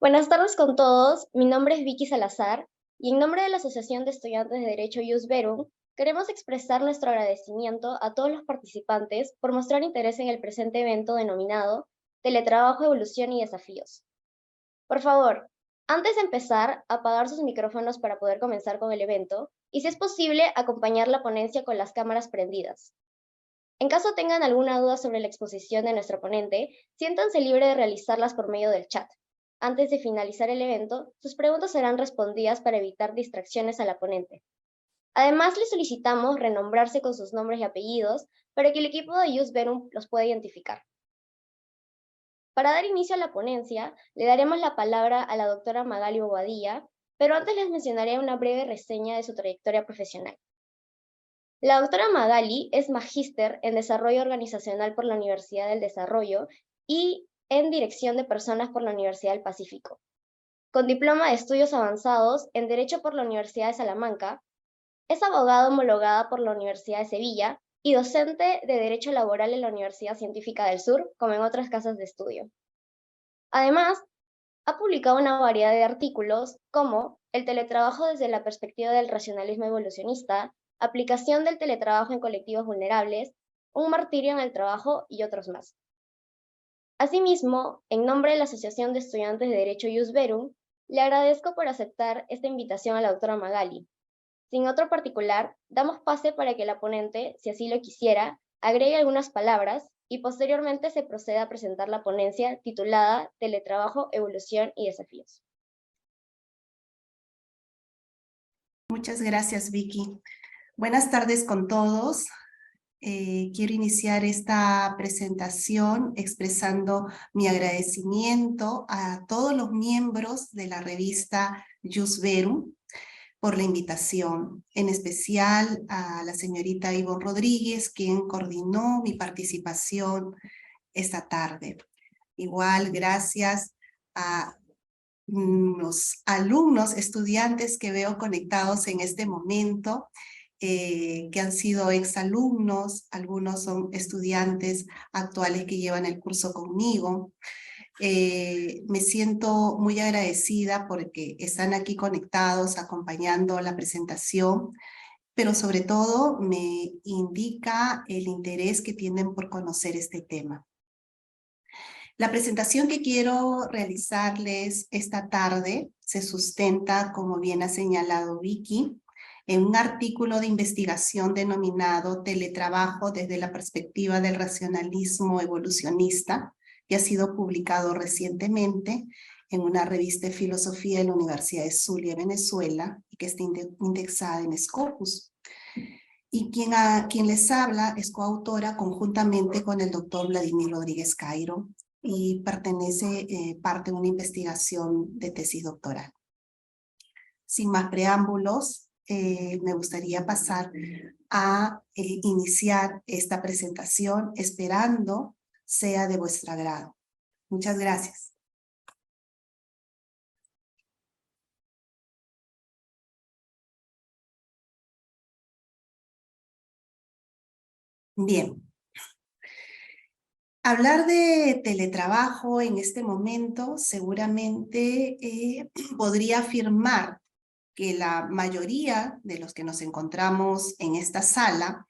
Buenas tardes con todos, mi nombre es Vicky Salazar y en nombre de la Asociación de Estudiantes de Derecho Ius Verum, queremos expresar nuestro agradecimiento a todos los participantes por mostrar interés en el presente evento denominado Teletrabajo, Evolución y Desafíos. Por favor, antes de empezar, apagar sus micrófonos para poder comenzar con el evento y, si es posible, acompañar la ponencia con las cámaras prendidas. En caso tengan alguna duda sobre la exposición de nuestro ponente, siéntanse libres de realizarlas por medio del chat. Antes de finalizar el evento, sus preguntas serán respondidas para evitar distracciones a la ponente. Además, les solicitamos renombrarse con sus nombres y apellidos para que el equipo de Ius Verum los pueda identificar. Para dar inicio a la ponencia, le daremos la palabra a la doctora Magali Bobadilla, pero antes les mencionaré una breve reseña de su trayectoria profesional. La doctora Magali es magíster en Desarrollo Organizacional por la Universidad del Desarrollo y en Dirección de Personas por la Universidad del Pacífico. Con diploma de estudios avanzados en Derecho por la Universidad de Salamanca, es abogada homologada por la Universidad de Sevilla y docente de Derecho Laboral en la Universidad Científica del Sur, como en otras casas de estudio. Además, ha publicado una variedad de artículos como El teletrabajo desde la perspectiva del racionalismo evolucionista, Aplicación del teletrabajo en colectivos vulnerables, Un martirio en el trabajo y otros más. Asimismo, en nombre de la Asociación de Estudiantes de Derecho Ius Verum, le agradezco por aceptar esta invitación a la doctora Magali. Sin otro particular, damos pase para que la ponente, si así lo quisiera, agregue algunas palabras y posteriormente se proceda a presentar la ponencia titulada Teletrabajo, Evolución y Desafíos. Muchas gracias, Vicky. Buenas tardes con todos. Quiero iniciar esta presentación expresando mi agradecimiento a todos los miembros de la revista Ius Verum por la invitación, en especial a la señorita Ivonne Rodríguez, quien coordinó mi participación esta tarde. Igual, gracias a los alumnos, estudiantes que veo conectados en este momento, que han sido exalumnos, algunos son estudiantes actuales que llevan el curso conmigo. Me siento muy agradecida porque están aquí conectados, acompañando la presentación, pero sobre todo me indica el interés que tienen por conocer este tema. La presentación que quiero realizarles esta tarde se sustenta, como bien ha señalado Vicky, en un artículo de investigación denominado Teletrabajo desde la perspectiva del racionalismo evolucionista, que ha sido publicado recientemente en una revista de filosofía de la Universidad de Zulia, Venezuela, y que está indexada en Scopus. Y quien les habla es coautora conjuntamente con el doctor Vladimir Rodríguez Cairo, y pertenece parte de una investigación de tesis doctoral. Sin más preámbulos, me gustaría pasar a iniciar esta presentación, esperando sea de vuestro agrado. Muchas gracias. Bien. Hablar de teletrabajo en este momento seguramente podría afirmar que la mayoría de los que nos encontramos en esta sala,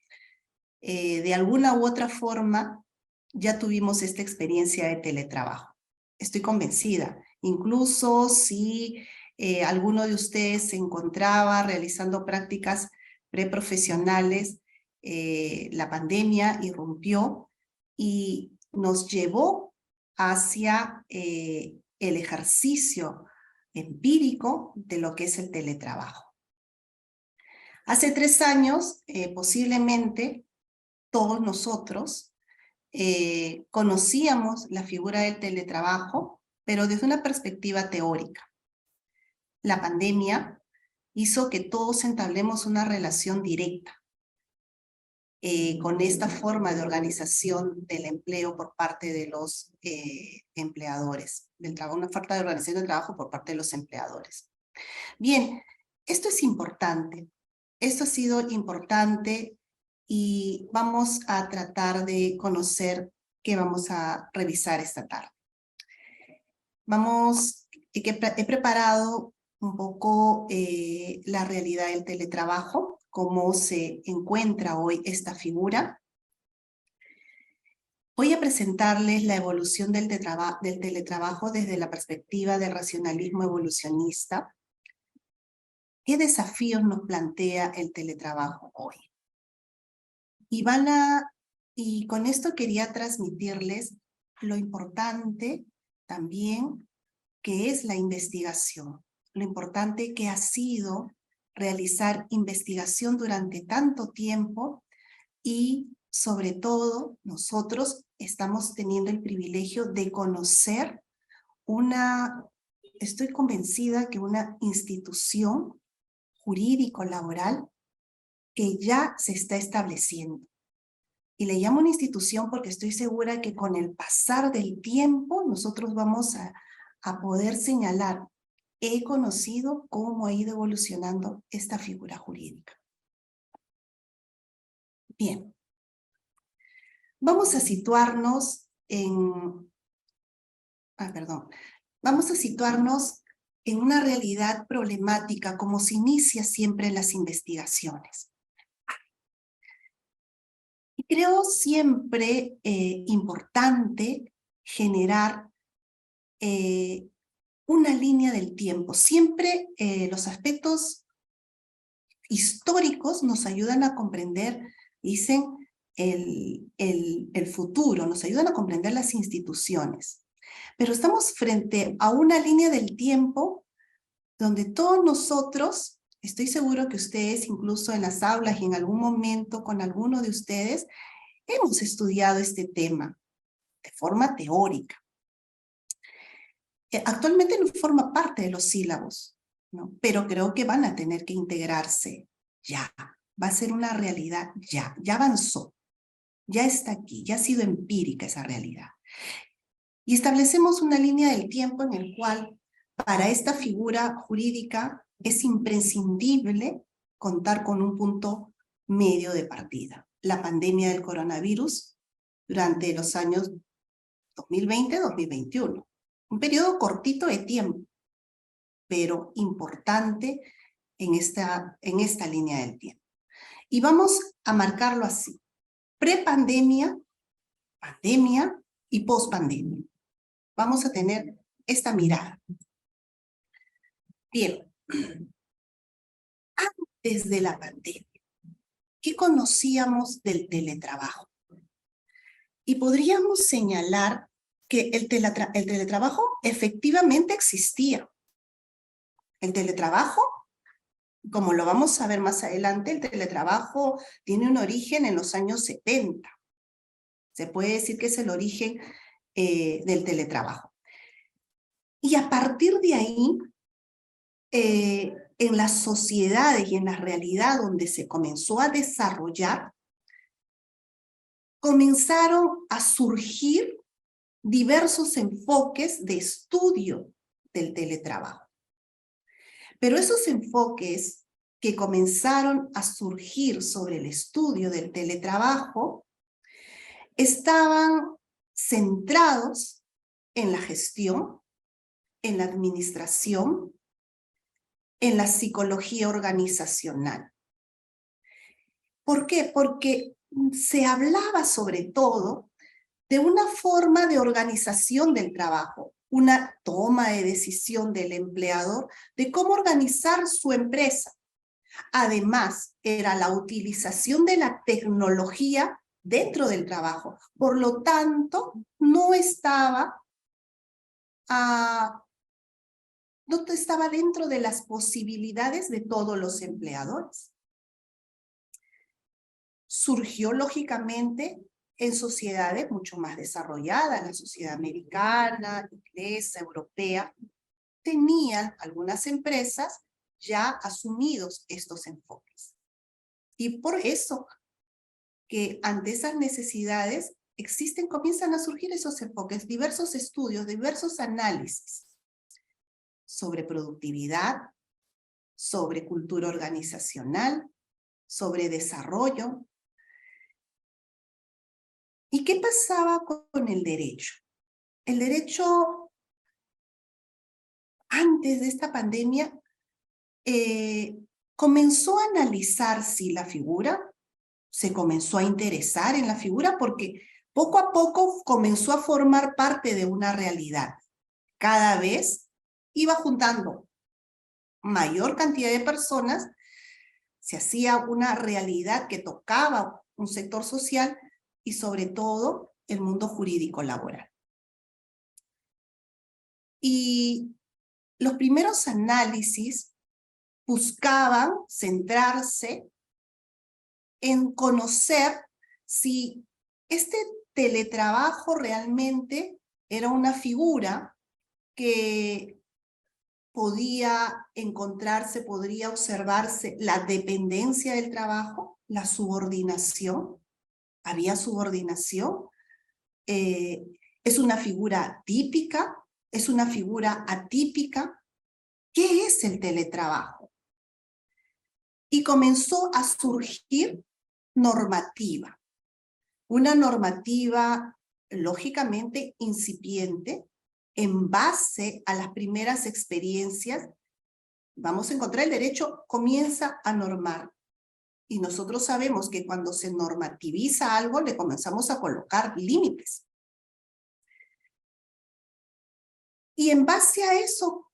de alguna u otra forma, ya tuvimos esta experiencia de teletrabajo. Estoy convencida. Incluso si alguno de ustedes se encontraba realizando prácticas preprofesionales, la pandemia irrumpió y nos llevó hacia el ejercicio empírico de lo que es el teletrabajo. Hace 3 años, posiblemente todos nosotros conocíamos la figura del teletrabajo, pero desde una perspectiva teórica. La pandemia hizo que todos entablemos una relación directa con esta forma de organización del empleo por parte de los empleadores, una falta de organización del trabajo por parte de los empleadores. Bien, esto es importante. Esto ha sido importante y vamos a tratar de conocer qué vamos a revisar esta tarde. Vamos he preparado un poco la realidad del teletrabajo, cómo se encuentra hoy esta figura. Voy a presentarles la evolución del teletrabajo desde la perspectiva del racionalismo evolucionista. ¿Qué desafíos nos plantea el teletrabajo hoy? Y con esto quería transmitirles lo importante también que es la investigación, lo importante que ha sido realizar investigación durante tanto tiempo y sobre todo nosotros estamos teniendo el privilegio de conocer estoy convencida que una institución jurídico-laboral que ya se está estableciendo. Y le llamo una institución porque estoy segura que con el pasar del tiempo nosotros vamos a poder señalar, he conocido cómo ha ido evolucionando esta figura jurídica. Bien, vamos a situarnos vamos a situarnos en una realidad problemática como se inicia siempre en las investigaciones. Y creo siempre importante generar una línea del tiempo. Siempre los aspectos históricos nos ayudan a comprender, dicen, el futuro, nos ayudan a comprender las instituciones. Pero estamos frente a una línea del tiempo donde todos nosotros, estoy seguro que ustedes incluso en las aulas y en algún momento con alguno de ustedes, hemos estudiado este tema de forma teórica. Actualmente no forma parte de los sílabos, ¿no? Pero creo que van a tener que integrarse ya. Va a ser una realidad ya avanzó, ya está aquí, ya ha sido empírica esa realidad. Y establecemos una línea del tiempo en el cual para esta figura jurídica es imprescindible contar con un punto medio de partida. La pandemia del coronavirus durante los años 2020-2021. Un periodo cortito de tiempo, pero importante en esta línea del tiempo. Y vamos a marcarlo así. Prepandemia, pandemia y pospandemia. Vamos a tener esta mirada. Bien. Antes de la pandemia, ¿qué conocíamos del teletrabajo? Y podríamos señalar que el teletrabajo efectivamente existía. El teletrabajo, como lo vamos a ver más adelante, el teletrabajo tiene un origen en los años 70. Se puede decir que es el origen del teletrabajo. Y a partir de ahí, en las sociedades y en la realidad donde se comenzó a desarrollar, comenzaron a surgir diversos enfoques de estudio del teletrabajo. Pero esos enfoques que comenzaron a surgir sobre el estudio del teletrabajo estaban centrados en la gestión, en la administración, en la psicología organizacional. ¿Por qué? Porque se hablaba sobre todo de una forma de organización del trabajo, una toma de decisión del empleador de cómo organizar su empresa. Además, era la utilización de la tecnología dentro del trabajo. Por lo tanto, no estaba dentro de las posibilidades de todos los empleadores. Surgió, lógicamente, en sociedades mucho más desarrolladas, la sociedad americana, inglesa, europea, tenían algunas empresas ya asumidos estos enfoques. Y por eso que ante esas necesidades comienzan a surgir esos enfoques, diversos estudios, diversos análisis sobre productividad, sobre cultura organizacional, sobre desarrollo. ¿Y qué pasaba con el derecho? El derecho antes de esta pandemia, comenzó a analizar si la figura, se comenzó a interesar en la figura porque poco a poco comenzó a formar parte de una realidad. Cada vez iba juntando mayor cantidad de personas, se hacía una realidad que tocaba un sector social y sobre todo el mundo jurídico laboral. Y los primeros análisis buscaban centrarse en conocer si este teletrabajo realmente era una figura que podía encontrarse, podría observarse la dependencia del trabajo, la subordinación. ¿Había subordinación? ¿Es una figura típica? ¿Es una figura atípica? ¿Qué es el teletrabajo? Y comenzó a surgir normativa. Una normativa lógicamente incipiente en base a las primeras experiencias. Vamos a encontrar el derecho comienza a normar. Y nosotros sabemos que cuando se normativiza algo, le comenzamos a colocar límites. Y en base a eso,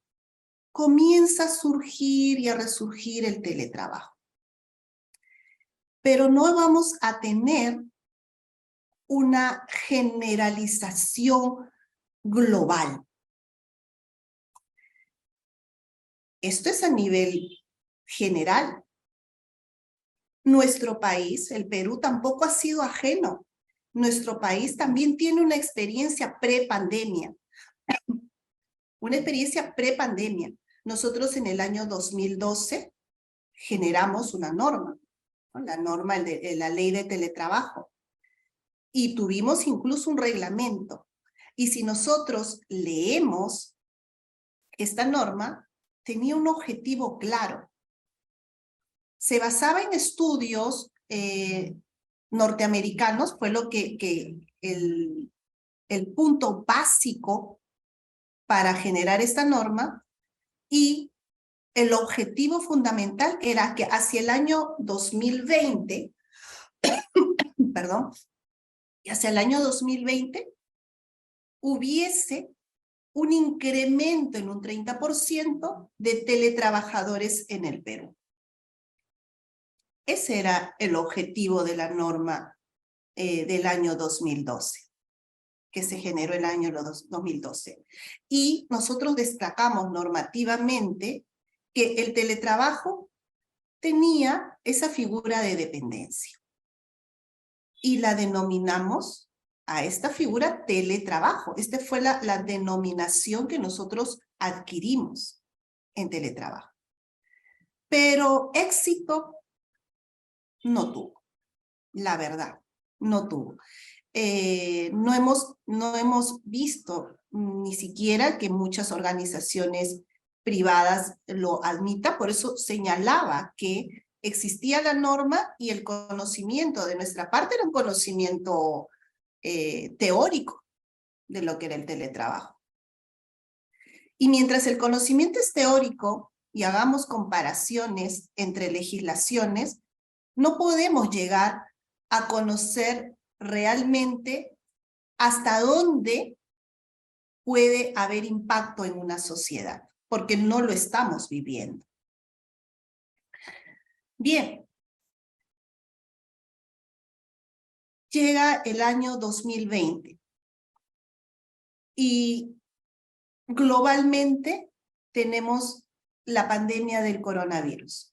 comienza a surgir y a resurgir el teletrabajo. Pero no vamos a tener una generalización global. Esto es a nivel general. Nuestro país, el Perú, tampoco ha sido ajeno. Nuestro país también tiene una experiencia pre-pandemia. Una experiencia pre-pandemia. Nosotros en el año 2012 generamos una norma, ¿no? La norma de la ley de teletrabajo. Y tuvimos incluso un reglamento. Y si nosotros leemos esta norma, tenía un objetivo claro. Se basaba en estudios norteamericanos, fue lo que el punto básico para generar esta norma, y el objetivo fundamental era que hacia el año 2020, perdón, y hacia el año 2020 hubiese un incremento en un 30% de teletrabajadores en el Perú. Ese era el objetivo de la norma del año 2012, que se generó el año 2012. Y nosotros destacamos normativamente que el teletrabajo tenía esa figura de dependencia. Y la denominamos a esta figura teletrabajo. Esta fue la denominación que nosotros adquirimos en teletrabajo. Pero éxito no tuvo, la verdad, no tuvo. No hemos visto ni siquiera que muchas organizaciones privadas lo admitan, por eso señalaba que existía la norma y el conocimiento de nuestra parte era un conocimiento teórico de lo que era el teletrabajo. Y mientras el conocimiento es teórico y hagamos comparaciones entre legislaciones, no podemos llegar a conocer realmente hasta dónde puede haber impacto en una sociedad, porque no lo estamos viviendo. Bien. Llega el año 2020 y globalmente tenemos la pandemia del coronavirus.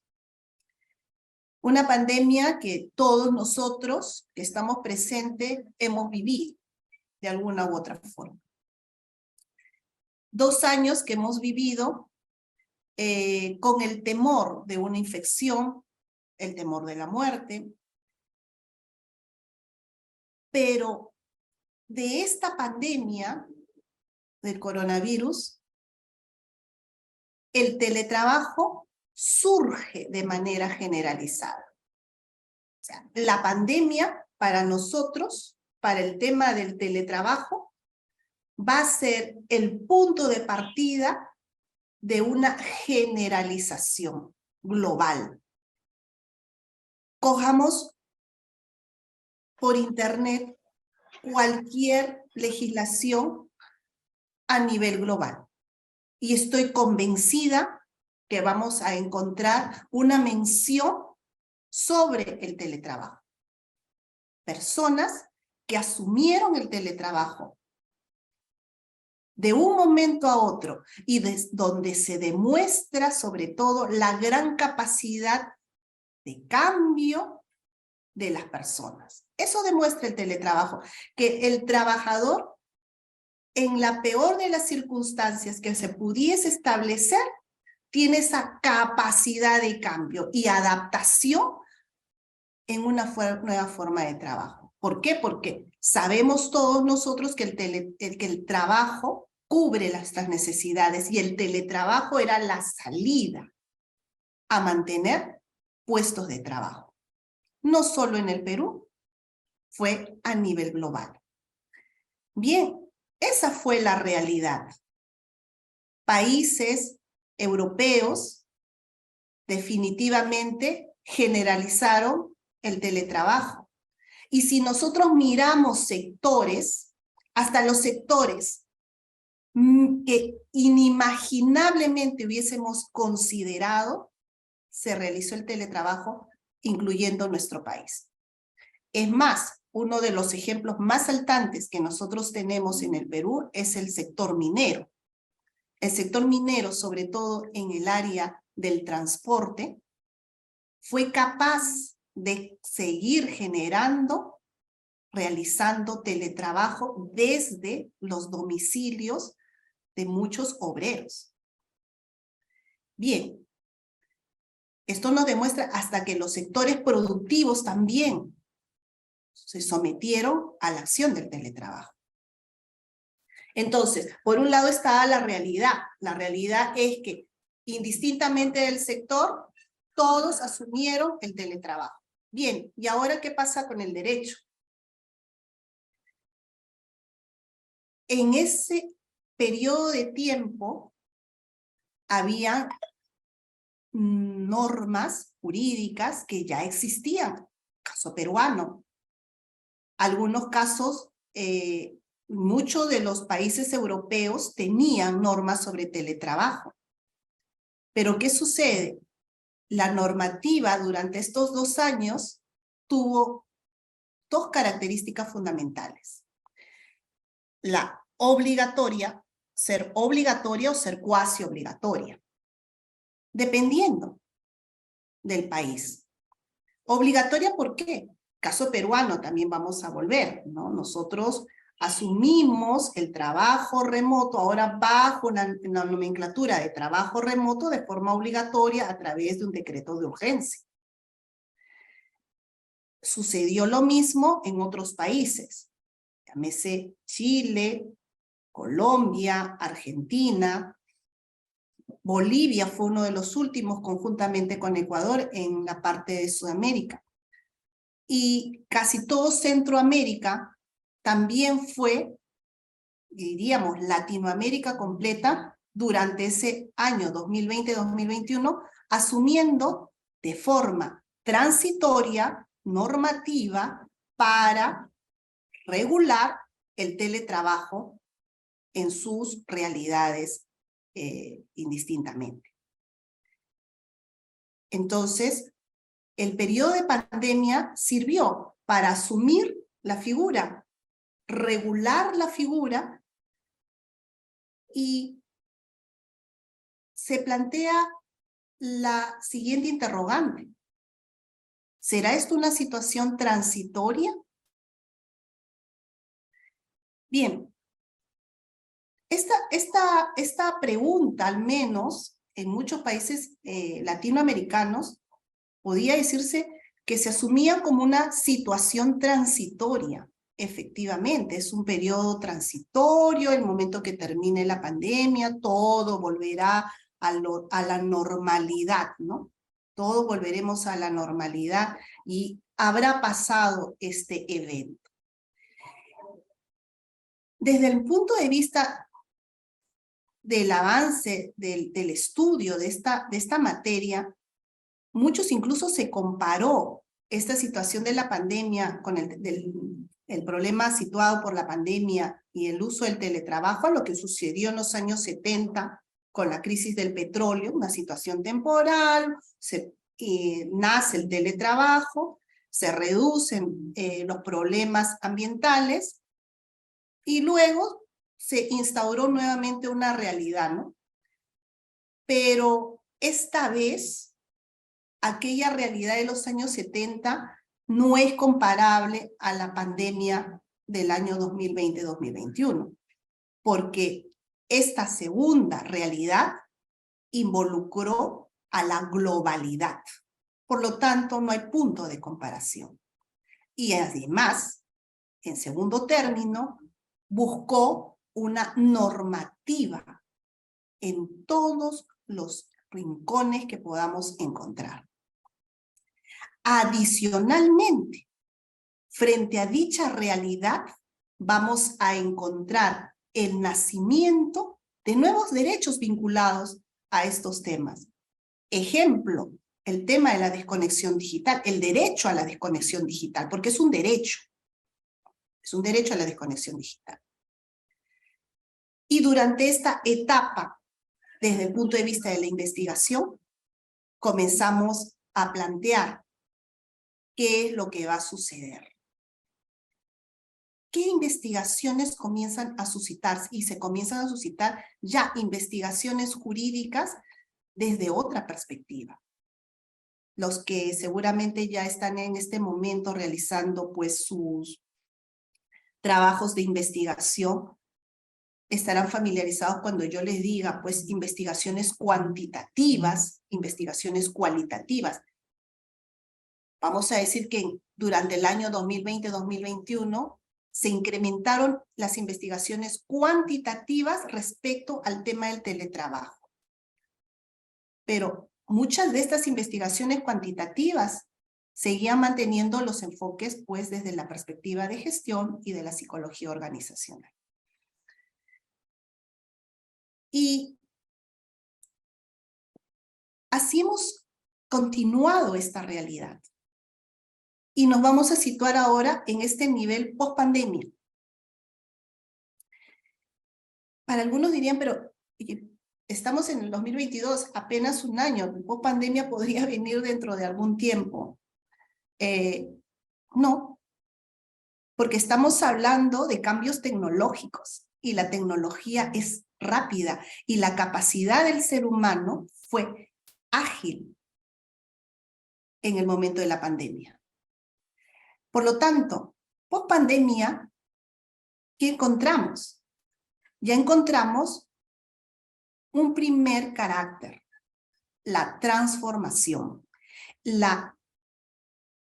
Una pandemia que todos nosotros que estamos presentes hemos vivido de alguna u otra forma. 2 años que hemos vivido con el temor de una infección, el temor de la muerte, pero de esta pandemia del coronavirus, el teletrabajo surge de manera generalizada. O sea, la pandemia para nosotros, para el tema del teletrabajo, va a ser el punto de partida de una generalización global. Cojamos por internet cualquier legislación a nivel global. Y estoy convencida que vamos a encontrar una mención sobre el teletrabajo. Personas que asumieron el teletrabajo de un momento a otro y donde se demuestra sobre todo la gran capacidad de cambio de las personas. Eso demuestra el teletrabajo, que el trabajador en la peor de las circunstancias que se pudiese establecer tiene esa capacidad de cambio y adaptación en una nueva forma de trabajo. ¿Por qué? Porque sabemos todos nosotros que el trabajo cubre nuestras necesidades y el teletrabajo era la salida a mantener puestos de trabajo. No solo en el Perú, fue a nivel global. Bien, esa fue la realidad. Países europeos definitivamente generalizaron el teletrabajo. Y si nosotros miramos sectores, hasta los sectores que inimaginablemente hubiésemos considerado, se realizó el teletrabajo, incluyendo nuestro país. Es más, uno de los ejemplos más saltantes que nosotros tenemos en el Perú es el sector minero. El sector minero, sobre todo en el área del transporte, fue capaz de seguir generando, realizando teletrabajo desde los domicilios de muchos obreros. Bien, esto nos demuestra hasta que los sectores productivos también se sometieron a la acción del teletrabajo. Entonces, por un lado está la realidad. La realidad es que, indistintamente del sector, todos asumieron el teletrabajo. Bien, ¿y ahora qué pasa con el derecho? En ese periodo de tiempo, había normas jurídicas que ya existían. Caso peruano. Algunos casos, muchos de los países europeos tenían normas sobre teletrabajo. Pero ¿qué sucede? La normativa durante estos 2 años tuvo 2 características fundamentales. La obligatoria, ser obligatoria o ser cuasi obligatoria, dependiendo del país. Obligatoria, ¿por qué? Caso peruano también vamos a volver, ¿no? Nosotros asumimos el trabajo remoto ahora bajo una nomenclatura de trabajo remoto de forma obligatoria a través de un decreto de urgencia. Sucedió lo mismo en otros países, llámese Chile, Colombia, Argentina. Bolivia fue uno de los últimos conjuntamente con Ecuador en la parte de Sudamérica. Y casi todo Centroamérica también fue, diríamos, Latinoamérica completa durante ese año 2020-2021, asumiendo de forma transitoria, normativa, para regular el teletrabajo en sus realidades indistintamente. Entonces, el periodo de pandemia sirvió para asumir la figura, regular la figura, y se plantea la siguiente interrogante. ¿Será esto una situación transitoria? Bien, esta pregunta, al menos en muchos países latinoamericanos, podía decirse que se asumía como una situación transitoria. Efectivamente, es un periodo transitorio, el momento que termine la pandemia, todo volverá a la normalidad, ¿no? Todos volveremos a la normalidad y habrá pasado este evento. Desde el punto de vista del avance del estudio de esta materia, muchos incluso se comparó esta situación de la pandemia con el problema situado por la pandemia y el uso del teletrabajo a lo que sucedió en los años 70 con la crisis del petróleo, una situación temporal, nace el teletrabajo, se reducen los problemas ambientales y luego se instauró nuevamente una realidad, ¿no? Pero esta vez, aquella realidad de los años 70 no es comparable a la pandemia del año 2020-2021, porque esta segunda realidad involucró a la globalidad. Por lo tanto, no hay punto de comparación. Y además, en segundo término, buscó una normativa en todos los rincones que podamos encontrar. Adicionalmente, frente a dicha realidad, vamos a encontrar el nacimiento de nuevos derechos vinculados a estos temas. Ejemplo, el tema de la desconexión digital, el derecho a la desconexión digital, porque es un derecho a la desconexión digital. Y durante esta etapa, desde el punto de vista de la investigación, comenzamos a plantear qué es lo que va a suceder. ¿Qué investigaciones comienzan a suscitarse? Y se comienzan a suscitar ya investigaciones jurídicas desde otra perspectiva. Los que seguramente ya están en este momento realizando pues sus trabajos de investigación estarán familiarizados cuando yo les diga pues investigaciones cuantitativas, investigaciones cualitativas. Vamos a decir que durante el año 2020-2021 se incrementaron las investigaciones cuantitativas respecto al tema del teletrabajo. Pero muchas de estas investigaciones cuantitativas seguían manteniendo los enfoques pues desde la perspectiva de gestión y de la psicología organizacional. Y así hemos continuado esta realidad. Y nos vamos a situar ahora en este nivel post-pandemia. Para algunos dirían, pero estamos en el 2022, apenas un año, post-pandemia podría venir dentro de algún tiempo. No, porque estamos hablando de cambios tecnológicos y la tecnología es rápida y la capacidad del ser humano fue ágil en el momento de la pandemia. Por lo tanto, post pandemia, ¿qué encontramos? Ya encontramos un primer carácter, la transformación.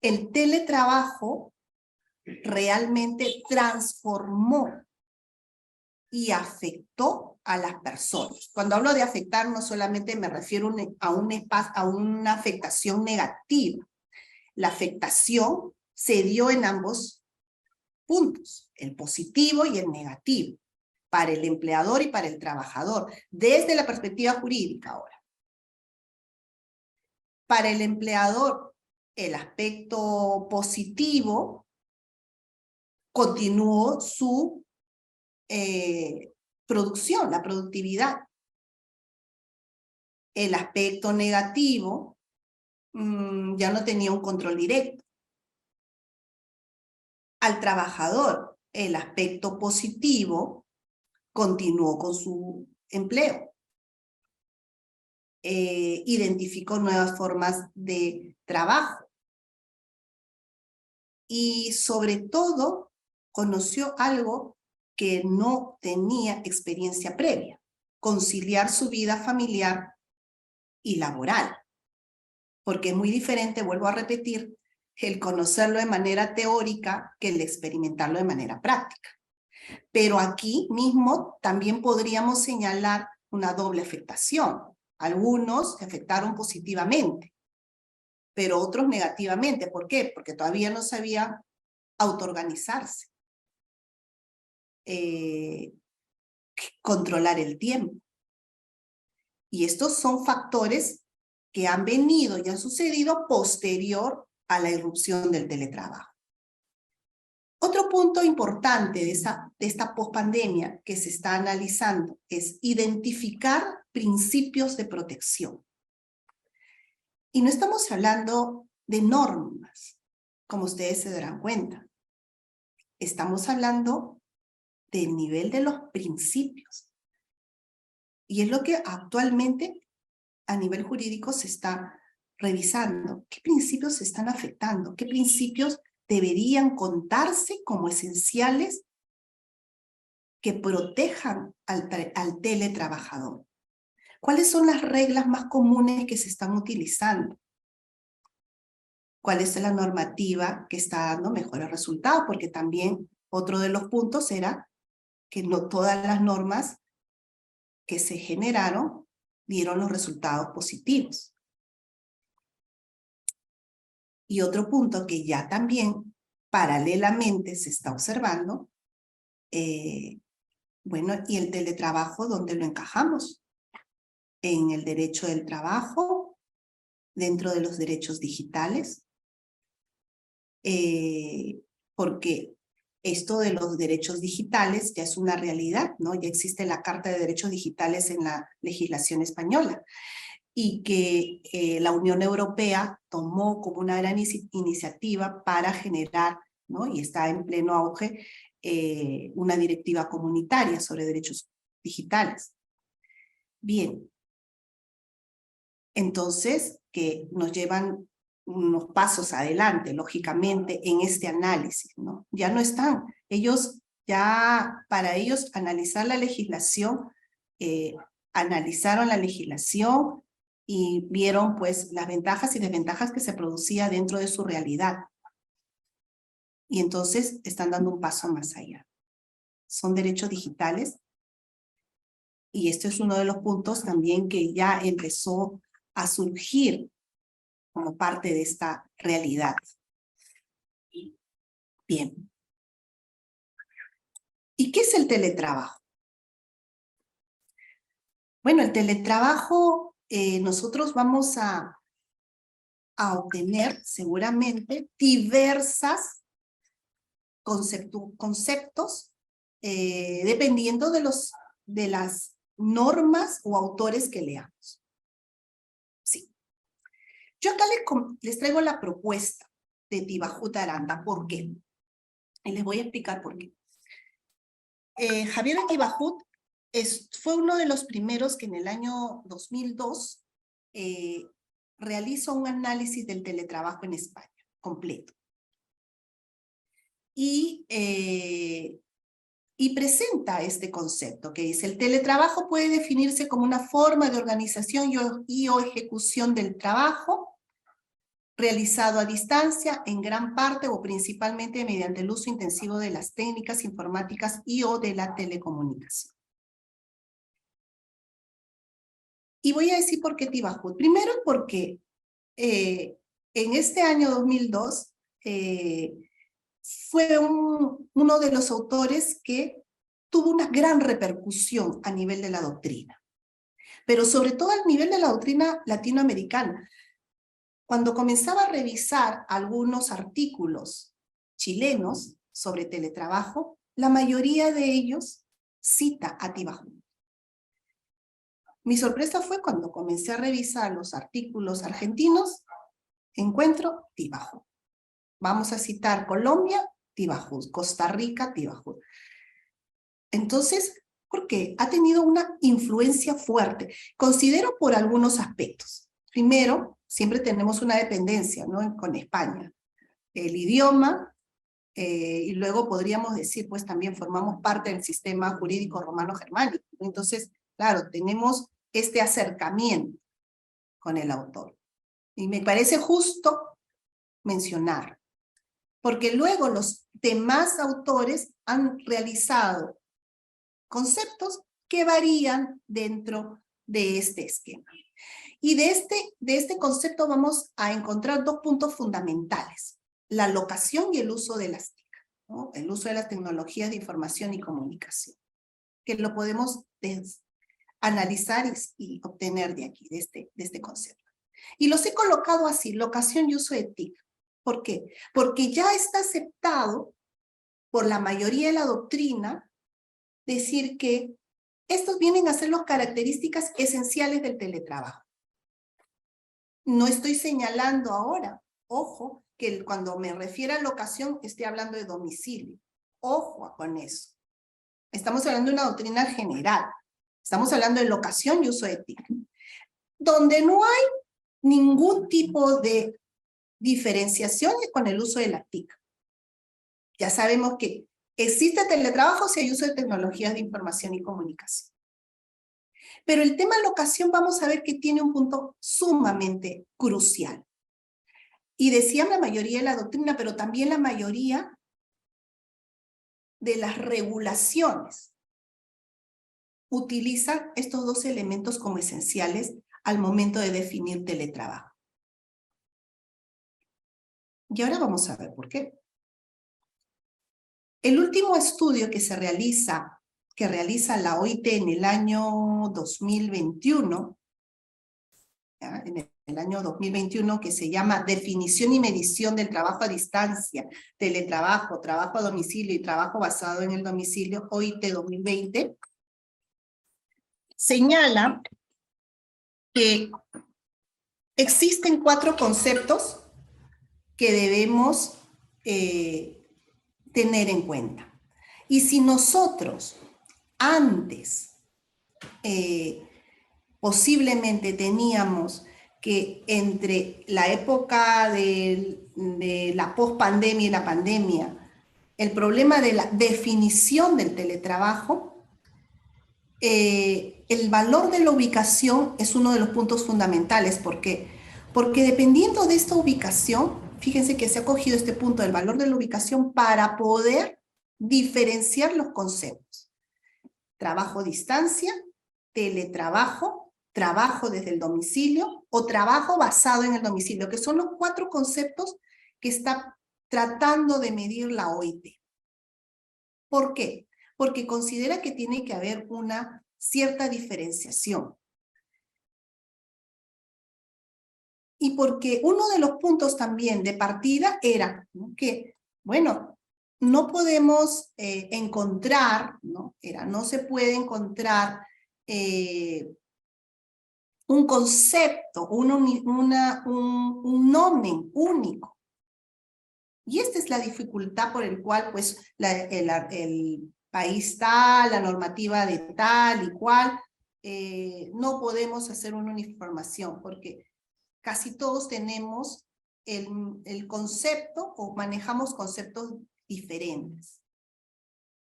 El teletrabajo realmente transformó y afectó a las personas. Cuando hablo de afectar, no solamente me refiero a una afectación negativa. La afectación se dio en ambos puntos, el positivo y el negativo, para el empleador y para el trabajador, desde la perspectiva jurídica ahora. Para el empleador, el aspecto positivo continuó su producción, la productividad. El aspecto negativo ya no tenía un control directo. Al trabajador, el aspecto positivo continuó con su empleo. Identificó nuevas formas de trabajo. Y sobre todo, conoció algo que no tenía experiencia previa: conciliar su vida familiar y laboral. Porque es muy diferente, vuelvo a repetir, el conocerlo de manera teórica que el experimentarlo de manera práctica. Pero aquí mismo también podríamos señalar una doble afectación. Algunos se afectaron positivamente, pero otros negativamente. ¿Por qué? Porque todavía no sabían autoorganizarse, controlar el tiempo. Y estos son factores que han venido y han sucedido posterior a la irrupción del teletrabajo. Otro punto importante de esta pospandemia que se está analizando es identificar principios de protección. Y no estamos hablando de normas, como ustedes se darán cuenta. Estamos hablando del nivel de los principios. Y es lo que actualmente a nivel jurídico se está revisando. ¿Qué principios se están afectando? ¿Qué principios deberían contarse como esenciales que protejan al teletrabajador? ¿Cuáles son las reglas más comunes que se están utilizando? ¿Cuál es la normativa que está dando mejores resultados? Porque también otro de los puntos era que no todas las normas que se generaron dieron los resultados positivos. Y otro punto que ya también paralelamente se está observando, bueno, y el teletrabajo, ¿dónde lo encajamos? En el derecho del trabajo, dentro de los derechos digitales, porque esto de los derechos digitales ya es una realidad, ¿no? Ya existe la Carta de Derechos Digitales en la legislación española y que la Unión Europea tomó como una gran iniciativa para generar, ¿no? Y está en pleno auge una directiva comunitaria sobre derechos digitales. Bien, entonces, que nos llevan unos pasos adelante, lógicamente, en este análisis, ¿no? Ya no están, para ellos analizar la legislación, analizaron la legislación y vieron pues las ventajas y desventajas que se producía dentro de su realidad. Y entonces están dando un paso más allá. Son derechos digitales y esto es uno de los puntos también que ya empezó a surgir como parte de esta realidad. Bien. ¿Y qué es el teletrabajo? Bueno, el teletrabajo nosotros vamos a obtener seguramente diversas conceptos dependiendo de las normas o autores que leamos. Sí. Yo acá les traigo la propuesta de Tibajut Aranda. ¿Por qué? Y les voy a explicar por qué. Javier Tibajut fue uno de los primeros que en el año 2002 realiza un análisis del teletrabajo en España, completo. Y presenta este concepto que dice: el teletrabajo puede definirse como una forma de organización y o ejecución del trabajo realizado a distancia, en gran parte o principalmente mediante el uso intensivo de las técnicas informáticas y o de la telecomunicación. Y voy a decir por qué Tibajut. Primero porque en este año 2002 fue uno de los autores que tuvo una gran repercusión a nivel de la doctrina, pero sobre todo a nivel de la doctrina latinoamericana. Cuando comenzaba a revisar algunos artículos chilenos sobre teletrabajo, la mayoría de ellos cita a Tibajut. Mi sorpresa fue cuando comencé a revisar los artículos argentinos, encuentro Tibajut. Vamos a citar Colombia, Tibajut, Costa Rica, Tibajut. Entonces, ¿por qué? Ha tenido una influencia fuerte. Considero por algunos aspectos. Primero, siempre tenemos una dependencia, ¿no?, con España. El idioma, y luego podríamos decir, pues también formamos parte del sistema jurídico romano-germánico. Entonces, claro, tenemos este acercamiento con el autor. Y me parece justo mencionar, porque luego los demás autores han realizado conceptos que varían dentro de este esquema. Y de este concepto vamos a encontrar dos puntos fundamentales: la locación y el uso de las TIC, ¿no? El uso de las tecnologías de información y comunicación, que lo podemos analizar y obtener de aquí, de este concepto. Y los he colocado así, locación y uso de TIC. ¿Por qué? Porque ya está aceptado por la mayoría de la doctrina decir que estos vienen a ser las características esenciales del teletrabajo. No estoy señalando ahora, ojo, que cuando me refiero a locación estoy hablando de domicilio. Ojo con eso. Estamos hablando de una doctrina general. Estamos hablando de locación y uso de TIC. Donde no hay ningún tipo de diferenciación es con el uso de la TIC. Ya sabemos que existe teletrabajo si hay uso de tecnologías de información y comunicación. Pero el tema locación vamos a ver que tiene un punto sumamente crucial. Y decían la mayoría de la doctrina, pero también la mayoría de las regulaciones utilizan estos dos elementos como esenciales al momento de definir teletrabajo. Y ahora vamos a ver por qué. El último estudio que realiza la OIT en el año 2021, ¿ya? En el año 2021, que se llama Definición y Medición del Trabajo a Distancia, Teletrabajo, Trabajo a Domicilio y Trabajo Basado en el Domicilio, OIT 2020, señala que existen 4 conceptos que debemos tener en cuenta. Y si nosotros antes posiblemente teníamos que entre la época de la pospandemia y la pandemia, el problema de la definición del teletrabajo, el valor de la ubicación es uno de los puntos fundamentales. ¿Por qué? Porque dependiendo de esta ubicación, fíjense que se ha cogido este punto del valor de la ubicación para poder diferenciar los conceptos. Trabajo a distancia, teletrabajo, trabajo desde el domicilio o trabajo basado en el domicilio, que son los 4 conceptos que está tratando de medir la OIT. ¿Por qué? Porque considera que tiene que haber una cierta diferenciación. Y porque uno de los puntos también de partida era, ¿no?, que, bueno, no podemos encontrar, ¿no? No se puede encontrar un concepto, un nomen único. Y esta es la dificultad por el cual, pues, el país tal, la normativa de tal y cual, no podemos hacer una uniformación, porque casi todos tenemos el concepto o manejamos conceptos diferentes.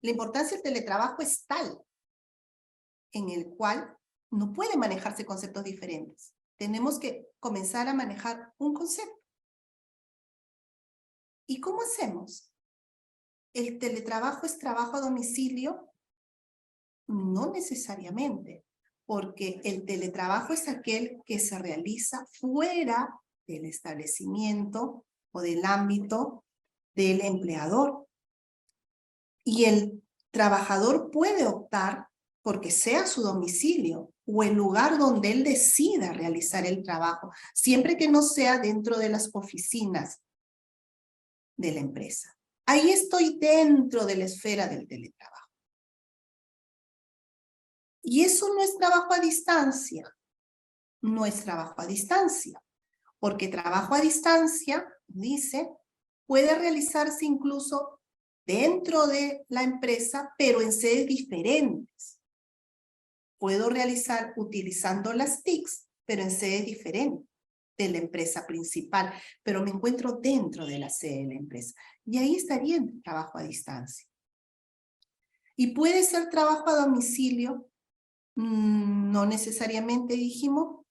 La importancia del teletrabajo es tal en el cual no puede manejarse conceptos diferentes. Tenemos que comenzar a manejar un concepto. ¿Y cómo hacemos? ¿El teletrabajo es trabajo a domicilio? No necesariamente, porque el teletrabajo es aquel que se realiza fuera del establecimiento o del ámbito del empleador. Y el trabajador puede optar porque sea su domicilio o el lugar donde él decida realizar el trabajo, siempre que no sea dentro de las oficinas de la empresa. Ahí estoy dentro de la esfera del teletrabajo. Y eso no es trabajo a distancia. No es trabajo a distancia. Porque trabajo a distancia, dice, puede realizarse incluso dentro de la empresa, pero en sedes diferentes. Puedo realizar utilizando las TICs, pero en sedes diferentes de la empresa principal, pero me encuentro dentro de la sede de la empresa. Y ahí estaría el trabajo a distancia. Y puede ser trabajo a domicilio, no necesariamente dijimos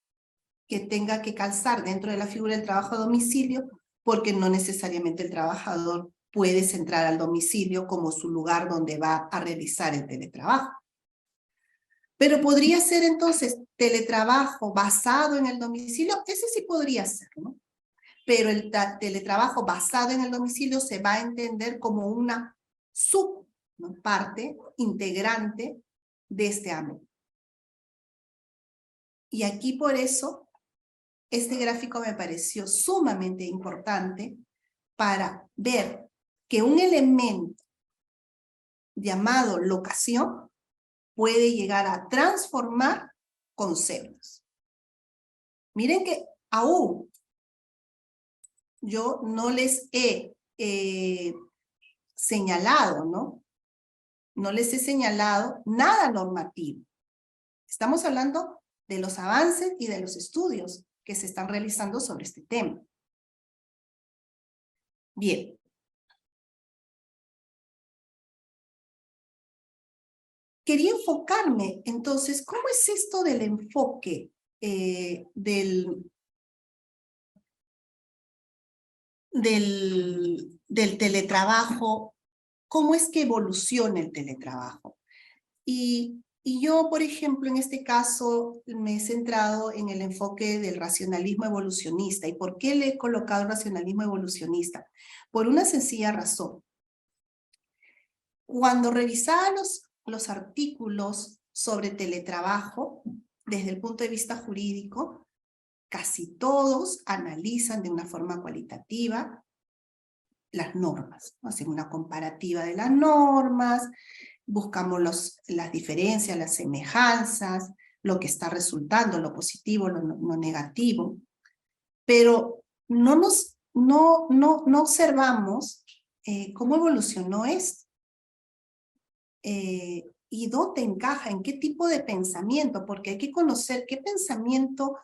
que tenga que calzar dentro de la figura del trabajo a domicilio, porque no necesariamente el trabajador puede centrar al domicilio como su lugar donde va a realizar el teletrabajo. Pero podría ser entonces teletrabajo basado en el domicilio, ese sí podría ser, ¿no? Pero el teletrabajo basado en el domicilio se va a entender como una parte integrante de este ámbito. Y aquí por eso, este gráfico me pareció sumamente importante para ver que un elemento llamado locación puede llegar a transformar conceptos. Miren que aún yo no les he señalado, ¿no? No les he señalado nada normativo. Estamos hablando de los avances y de los estudios que se están realizando sobre este tema. Bien. Quería enfocarme, entonces, ¿cómo es esto del enfoque del teletrabajo? ¿Cómo es que evoluciona el teletrabajo? Y yo, por ejemplo, en este caso, me he centrado en el enfoque del racionalismo evolucionista. ¿Y por qué le he colocado el racionalismo evolucionista? Por una sencilla razón. Cuando revisaba los artículos sobre teletrabajo, desde el punto de vista jurídico, casi todos analizan de una forma cualitativa las normas, ¿no? Hacen una comparativa de las normas, buscamos las diferencias, las semejanzas, lo que está resultando, lo positivo, lo negativo, pero no observamos cómo evolucionó esto. Y dónde encaja, en qué tipo de pensamiento, porque hay que conocer qué pensamiento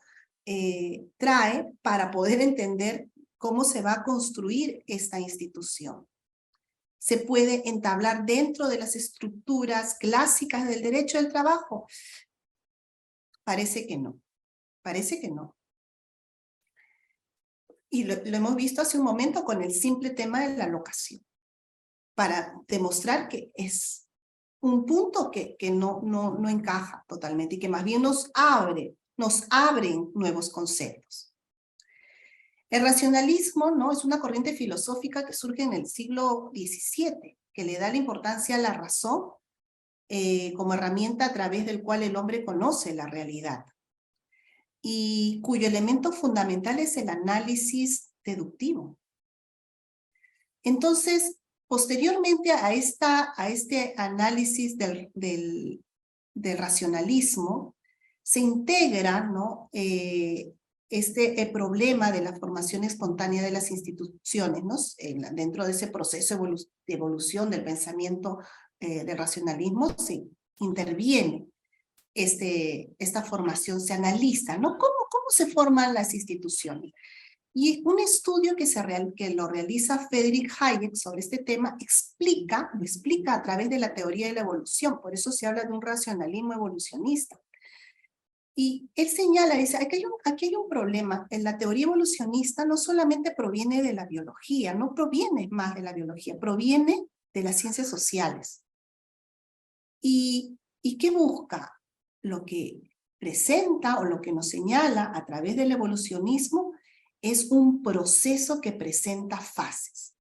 trae para poder entender cómo se va a construir esta institución. ¿Se puede entablar dentro de las estructuras clásicas del derecho del trabajo? Parece que no, parece que no. Y lo hemos visto hace un momento con el simple tema de la locación, para demostrar que es un punto que no encaja totalmente y que más bien nos abren nuevos conceptos. El racionalismo, ¿no?, es una corriente filosófica que surge en el siglo XVII, que le da la importancia a la razón como herramienta a través del cual el hombre conoce la realidad, y cuyo elemento fundamental es el análisis deductivo. Entonces, posteriormente a este análisis del racionalismo, se integra, ¿no?, este problema de la formación espontánea de las instituciones, ¿no?, dentro de ese proceso de evolución del pensamiento del racionalismo, se interviene esta formación, se analiza, ¿no?, cómo se forman las instituciones. Y un estudio que lo realiza Friedrich Hayek sobre este tema lo explica a través de la teoría de la evolución. Por eso se habla de un racionalismo evolucionista. Y él señala, dice, aquí hay un problema. En la teoría evolucionista no solamente proviene de la biología, no proviene más de la biología, proviene de las ciencias sociales. ¿Y qué busca? Lo que presenta o lo que nos señala a través del evolucionismo es un proceso que presenta fases.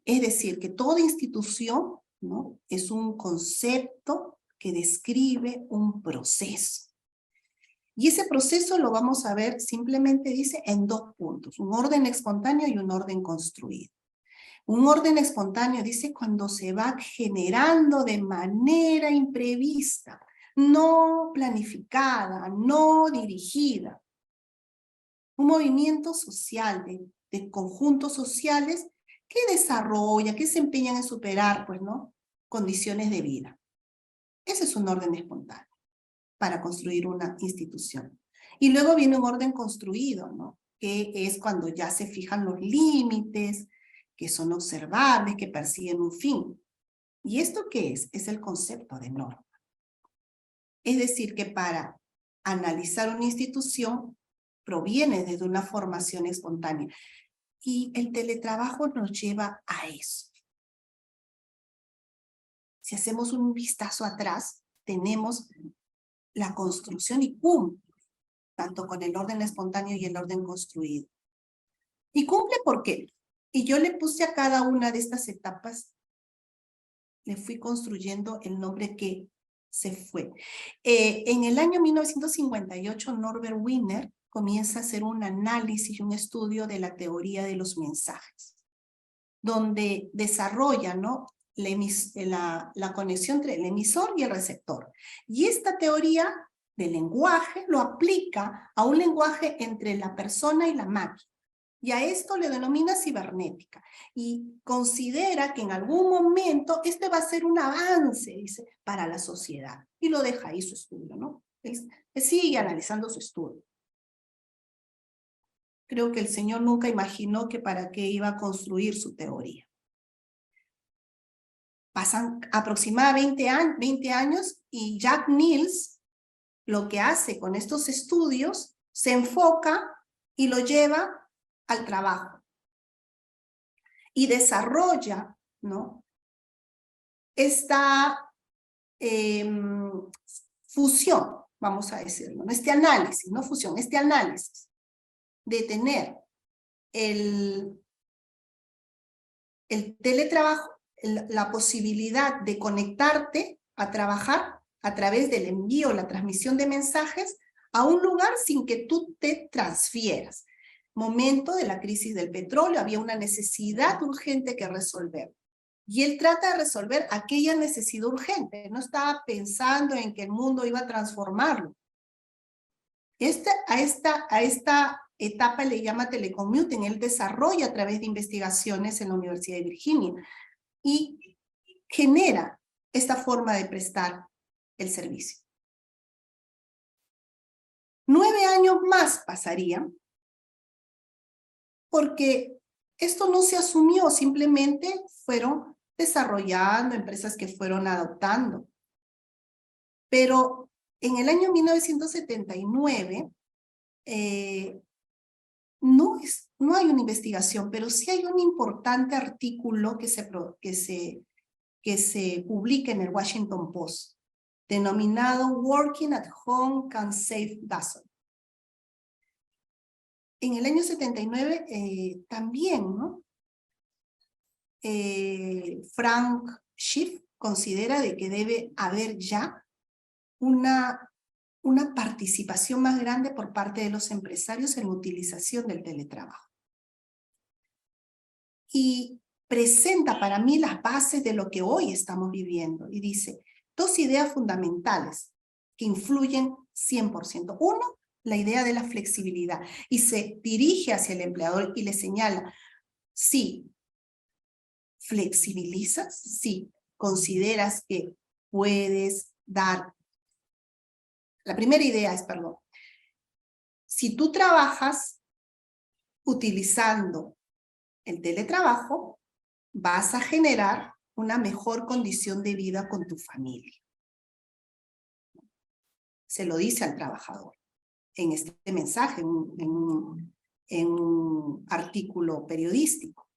Es decir, que toda institución, ¿no?, es un concepto que describe un proceso. Y ese proceso lo vamos a ver, simplemente dice, en dos puntos: un orden espontáneo y un orden construido. Un orden espontáneo, dice, cuando se va generando de manera imprevista, no planificada, no dirigida. Un movimiento social de conjuntos sociales que desarrolla, que se empeñan en superar, pues, ¿no?, condiciones de vida. Ese es un orden espontáneo para construir una institución. Y luego viene un orden construido, ¿no?, que es cuando ya se fijan los límites, que son observables, que persiguen un fin. ¿Y esto qué es? Es el concepto de norma. Es decir, que para analizar una institución proviene desde una formación espontánea. Y el teletrabajo nos lleva a eso. Si hacemos un vistazo atrás, tenemos la construcción y ¡pum!, tanto con el orden espontáneo y el orden construido. ¿Y cumple por qué? Y yo le puse a cada una de estas etapas, le fui construyendo el nombre que se fue. En el año 1958, Norbert Wiener comienza a hacer un análisis y un estudio de la teoría de los mensajes, donde desarrolla, ¿no?, la conexión entre el emisor y el receptor. Y esta teoría del lenguaje lo aplica a un lenguaje entre la persona y la máquina. Y a esto le denomina cibernética. Y considera que en algún momento este va a ser un avance, dice, para la sociedad. Y lo deja ahí su estudio, ¿no? Él sigue analizando su estudio. Creo que el señor nunca imaginó que para qué iba a construir su teoría. Pasan aproximadamente 20 años y Jack Niels lo que hace con estos estudios se enfoca y lo lleva al trabajo y desarrolla, ¿no?, esta fusión, vamos a decirlo, ¿no?, este análisis, no fusión, este análisis de tener el teletrabajo, la posibilidad de conectarte a trabajar a través del envío, la transmisión de mensajes a un lugar sin que tú te transfieras. Momento de la crisis del petróleo, había una necesidad urgente que resolver. Y él trata de resolver aquella necesidad urgente, no estaba pensando en que el mundo iba a transformarlo. A esta etapa le llama telecommuting, él desarrolla a través de investigaciones en la Universidad de Virginia y genera esta forma de prestar el servicio. 9 años más pasarían porque esto no se asumió, simplemente fueron desarrollando, empresas que fueron adoptando. Pero en el año 1979, no hay una investigación, pero sí hay un importante artículo que se publica en el Washington Post, denominado Working at Home Can Save Dozens. En el año 79 también, ¿no?, Frank Schiff considera de que debe haber ya una participación más grande por parte de los empresarios en la utilización del teletrabajo. Y presenta para mí las bases de lo que hoy estamos viviendo. Y dice, 2 ideas fundamentales que influyen 100%. Uno, la idea de la flexibilidad. Y se dirige hacia el empleador y le señala, si flexibilizas, si consideras que puedes dar. La primera idea es, perdón, si tú trabajas utilizando el teletrabajo, vas a generar una mejor condición de vida con tu familia. Se lo dice al trabajador en este mensaje, en un artículo periodístico.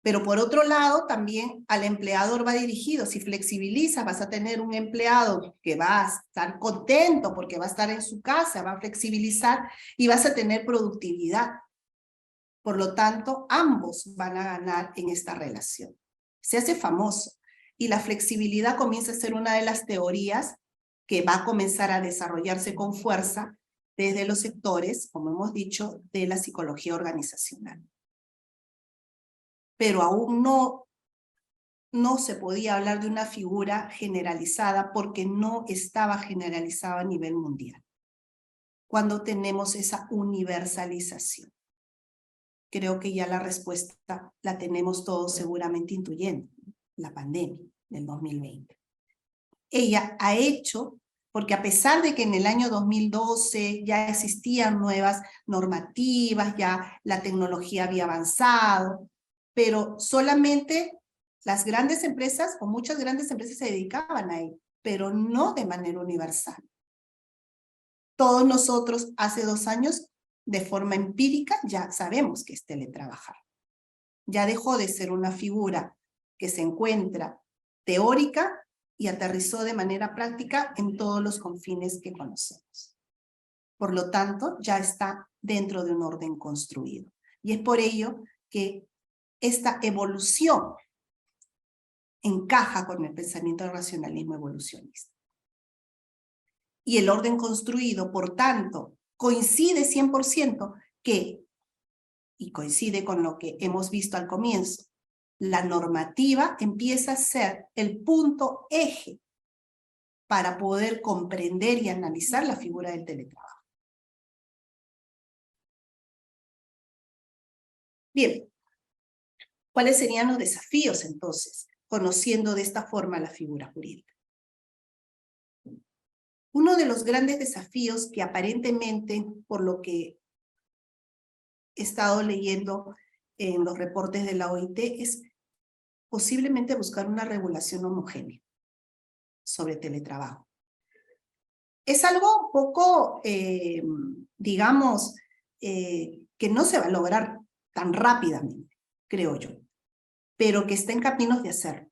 Pero por otro lado, también al empleador va dirigido. Si flexibilizas, vas a tener un empleado que va a estar contento porque va a estar en su casa, va a flexibilizar y vas a tener productividad. Por lo tanto, ambos van a ganar en esta relación. Se hace famoso y la flexibilidad comienza a ser una de las teorías que va a comenzar a desarrollarse con fuerza desde los sectores, como hemos dicho, de la psicología organizacional. Pero aún no se podía hablar de una figura generalizada porque no estaba generalizada a nivel mundial. Cuando tenemos esa universalización, creo que ya la respuesta la tenemos todos seguramente intuyendo, la pandemia del 2020. Ella ha hecho, porque a pesar de que en el año 2012 ya existían nuevas normativas, ya la tecnología había avanzado, pero solamente las grandes empresas o muchas grandes empresas se dedicaban a ello, pero no de manera universal. Todos nosotros hace 2 años, de forma empírica, ya sabemos que es teletrabajar. Ya dejó de ser una figura que se encuentra teórica y aterrizó de manera práctica en todos los confines que conocemos. Por lo tanto, ya está dentro de un orden construido. Y es por ello que esta evolución encaja con el pensamiento del racionalismo evolucionista. y el orden construido, por tanto, coincide 100% y coincide con lo que hemos visto al comienzo, la normativa empieza a ser el punto eje para poder comprender y analizar la figura del teletrabajo. Bien, ¿cuáles serían los desafíos entonces, conociendo de esta forma la figura jurídica? Uno de los grandes desafíos que aparentemente, por lo que he estado leyendo en los reportes de la OIT, es posiblemente buscar una regulación homogénea sobre teletrabajo. Es algo un poco, digamos, que no se va a lograr tan rápidamente, creo yo, pero que está en caminos de hacerlo.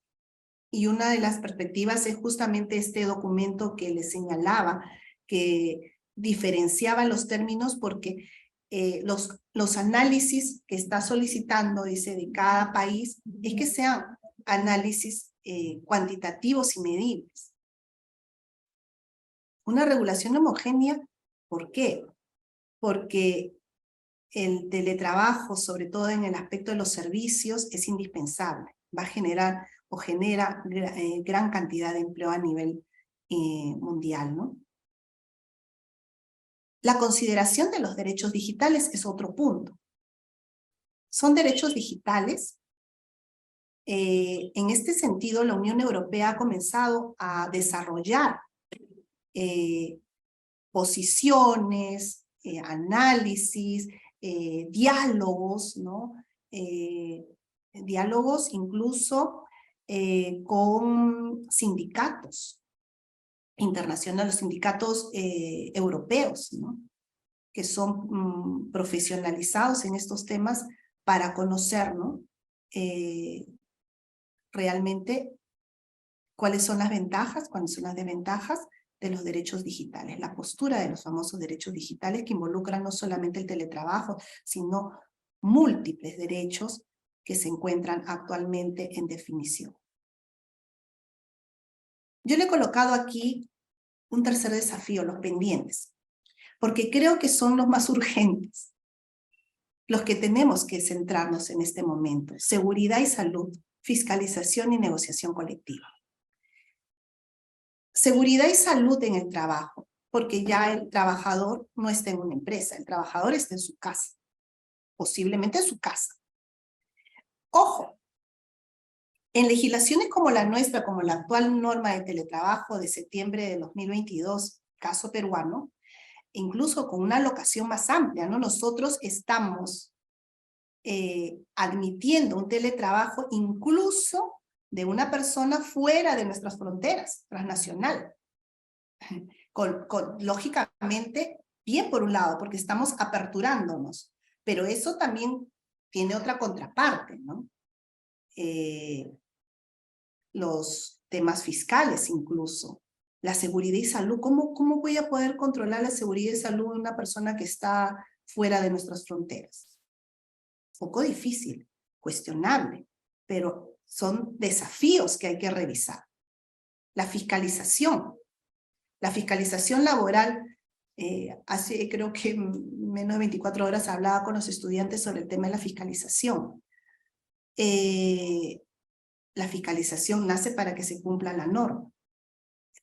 Y una de las perspectivas es justamente este documento que les señalaba, que diferenciaba los términos porque los análisis que está solicitando, dice, de cada país, es que sean análisis cuantitativos y medibles. Una regulación homogénea, ¿por qué? Porque el teletrabajo, sobre todo en el aspecto de los servicios, es indispensable. Va a generar o genera gran cantidad de empleo a nivel mundial, ¿no? La consideración de los derechos digitales es otro punto. Son derechos digitales. En este sentido, la Unión Europea ha comenzado a desarrollar posiciones, análisis, diálogos, ¿no? Diálogos incluso con sindicatos internacionales, los sindicatos europeos, ¿no? Que son profesionalizados en estos temas para conocer, ¿no? Realmente cuáles son las ventajas, cuáles son las desventajas de los derechos digitales, la postura de los famosos derechos digitales que involucran no solamente el teletrabajo, sino múltiples derechos que se encuentran actualmente en definición. Yo le he colocado aquí un tercer desafío, los pendientes, porque creo que son los más urgentes, los que tenemos que centrarnos en este momento: seguridad y salud, fiscalización y negociación colectiva. Seguridad y salud en el trabajo, porque ya el trabajador no está en una empresa, el trabajador está en su casa, posiblemente en su casa. Ojo, en legislaciones como la nuestra, como la actual norma de teletrabajo de septiembre de 2022, caso peruano, incluso con una alocación más amplia, ¿no? Nosotros estamos admitiendo un teletrabajo incluso de una persona fuera de nuestras fronteras, transnacional. Lógicamente, bien por un lado, porque estamos aperturándonos, pero eso también tiene otra contraparte, ¿no? Los temas fiscales incluso, la seguridad y salud. ¿Cómo voy a poder controlar la seguridad y salud de una persona que está fuera de nuestras fronteras? Poco difícil, cuestionable, pero son desafíos que hay que revisar. La fiscalización laboral, hace creo que menos de 24 horas hablaba con los estudiantes sobre el tema de la fiscalización. La fiscalización nace para que se cumpla la norma,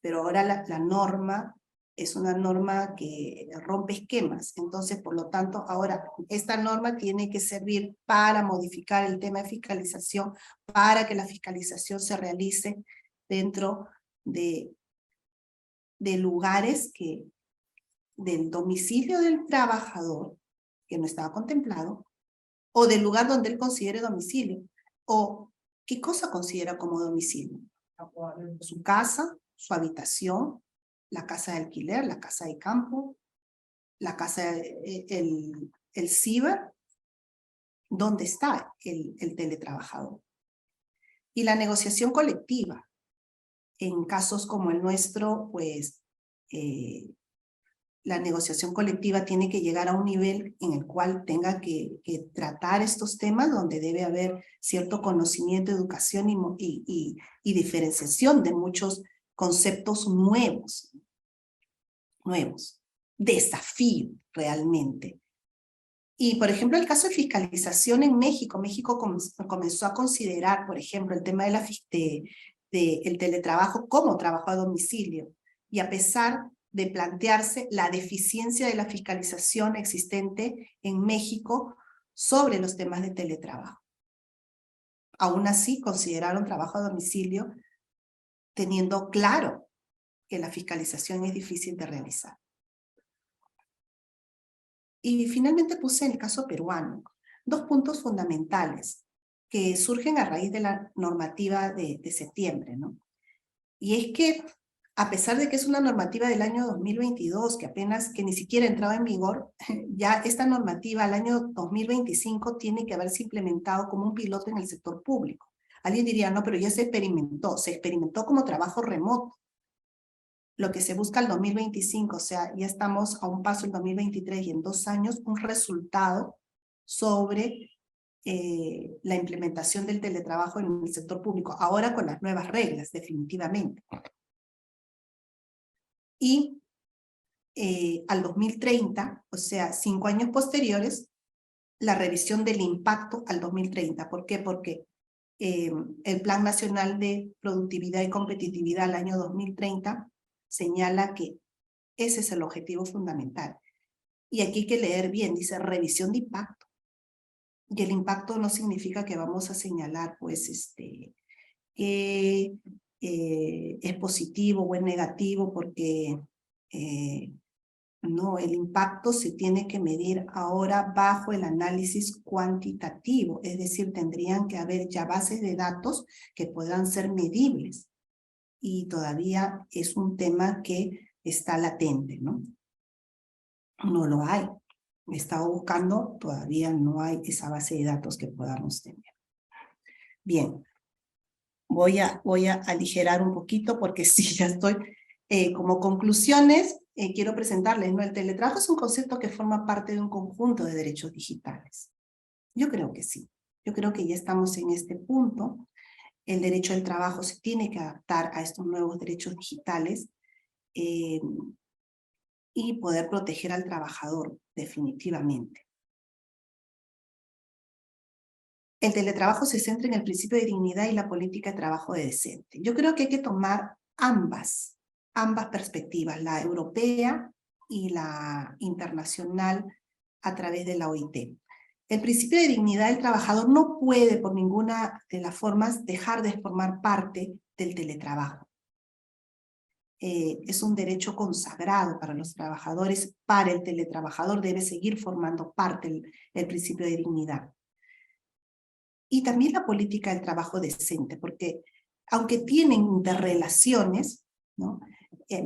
pero ahora la norma es una norma que rompe esquemas. Entonces, por lo tanto, ahora esta norma tiene que servir para modificar el tema de fiscalización, para que la fiscalización se realice dentro de lugares del domicilio del trabajador, que no estaba contemplado, o del lugar donde él considere domicilio, o qué cosa considera como domicilio. Su casa, su habitación, la casa de alquiler, la casa de campo, la casa, el ciber, ¿dónde está el teletrabajador? Y la negociación colectiva. En casos como el nuestro, pues, la negociación colectiva tiene que llegar a un nivel en el cual tenga que tratar estos temas, donde debe haber cierto conocimiento, educación y diferenciación de muchos conceptos nuevos. nuevos, desafío realmente. Y, por ejemplo, el caso de fiscalización en México, México comenzó a considerar, por ejemplo, el tema el teletrabajo como trabajo a domicilio, y a pesar de plantearse la deficiencia de la fiscalización existente en México sobre los temas de teletrabajo. Aún así, consideraron trabajo a domicilio, teniendo claro que la fiscalización es difícil de realizar. Y finalmente puse el caso peruano, dos puntos fundamentales que surgen a raíz de la normativa de septiembre, ¿no? Y es que, a pesar de que es una normativa del año 2022, que ni siquiera entraba en vigor, ya esta normativa al año 2025 tiene que haberse implementado como un piloto en el sector público. Alguien diría, no, pero ya se experimentó como trabajo remoto. Lo que se busca el 2025, o sea, ya estamos a un paso el 2023 y en 2 años un resultado sobre la implementación del teletrabajo en el sector público, ahora con las nuevas reglas, definitivamente. Y al 2030, o sea, 5 años posteriores, la revisión del impacto al 2030. ¿Por qué? Porque el Plan Nacional de Productividad y Competitividad al año 2030 señala que ese es el objetivo fundamental. Y aquí hay que leer bien, dice revisión de impacto. Y el impacto no significa que vamos a señalar, pues, que es positivo o es negativo, porque no, el impacto se tiene que medir ahora bajo el análisis cuantitativo, es decir, tendrían que haber ya bases de datos que puedan ser medibles. Y todavía es un tema que está latente, ¿no? No lo hay. He estado buscando, todavía no hay esa base de datos que podamos tener. Bien, voy a aligerar un poquito porque sí, ya estoy. Como conclusiones, quiero presentarles, ¿no? El teletrabajo es un concepto que forma parte de un conjunto de derechos digitales. Yo creo que sí. Yo creo que ya estamos en este punto. El derecho al trabajo se tiene que adaptar a estos nuevos derechos digitales y poder proteger al trabajador, definitivamente. El teletrabajo se centra en el principio de dignidad y la política de trabajo decente. Yo creo que hay que tomar ambas perspectivas, la europea y la internacional a través de la OIT. El principio de dignidad del trabajador no puede por ninguna de las formas dejar de formar parte del teletrabajo. Es un derecho consagrado para los trabajadores, para el teletrabajador debe seguir formando parte el principio de dignidad. Y también la política del trabajo decente, porque aunque tienen interrelaciones, ¿no?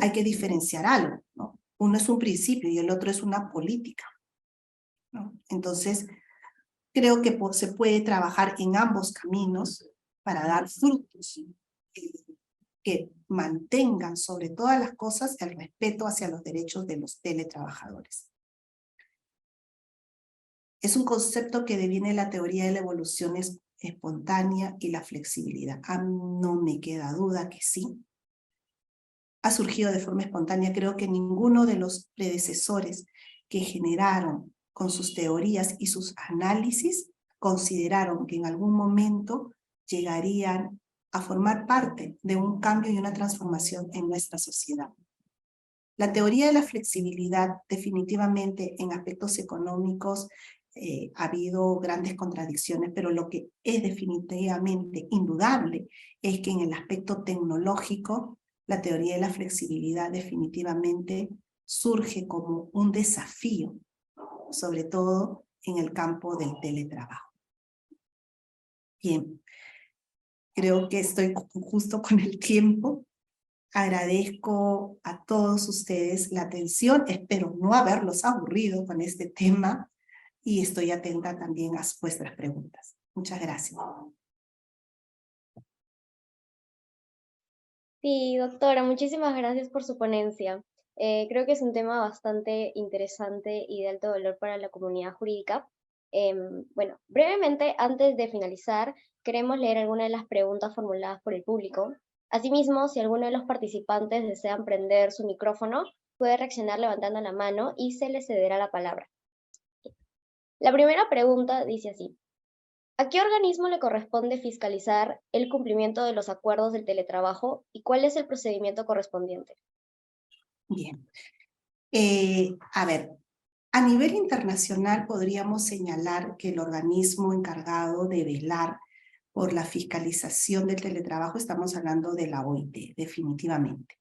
Hay que diferenciar algo, ¿no? Uno es un principio y el otro es una política, ¿no? Entonces, creo que se puede trabajar en ambos caminos para dar frutos que mantengan sobre todas las cosas el respeto hacia los derechos de los teletrabajadores. Es un concepto que deviene de la teoría de la evolución espontánea y la flexibilidad. No me queda duda que sí. Ha surgido de forma espontánea. Creo que ninguno de los predecesores que generaron con sus teorías y sus análisis consideraron que en algún momento llegarían a formar parte de un cambio y una transformación en nuestra sociedad. La teoría de la flexibilidad definitivamente en aspectos económicos ha habido grandes contradicciones, pero lo que es definitivamente indudable es que en el aspecto tecnológico la teoría de la flexibilidad definitivamente surge como un desafío, sobre todo en el campo del teletrabajo. Bien, creo que estoy justo con el tiempo. Agradezco a todos ustedes la atención, espero no haberlos aburrido con este tema y estoy atenta también a vuestras preguntas. Muchas gracias. Sí, doctora, muchísimas gracias por su ponencia. Creo que es un tema bastante interesante y de alto valor para la comunidad jurídica. Bueno, brevemente, antes de finalizar, queremos leer algunas de las preguntas formuladas por el público. Asimismo, si alguno de los participantes desean prender su micrófono, puede reaccionar levantando la mano y se le cederá la palabra. La primera pregunta dice así: ¿a qué organismo le corresponde fiscalizar el cumplimiento de los acuerdos del teletrabajo y cuál es el procedimiento correspondiente? Bien. A ver, a nivel internacional podríamos señalar que el organismo encargado de velar por la fiscalización del teletrabajo, estamos hablando de la OIT, definitivamente.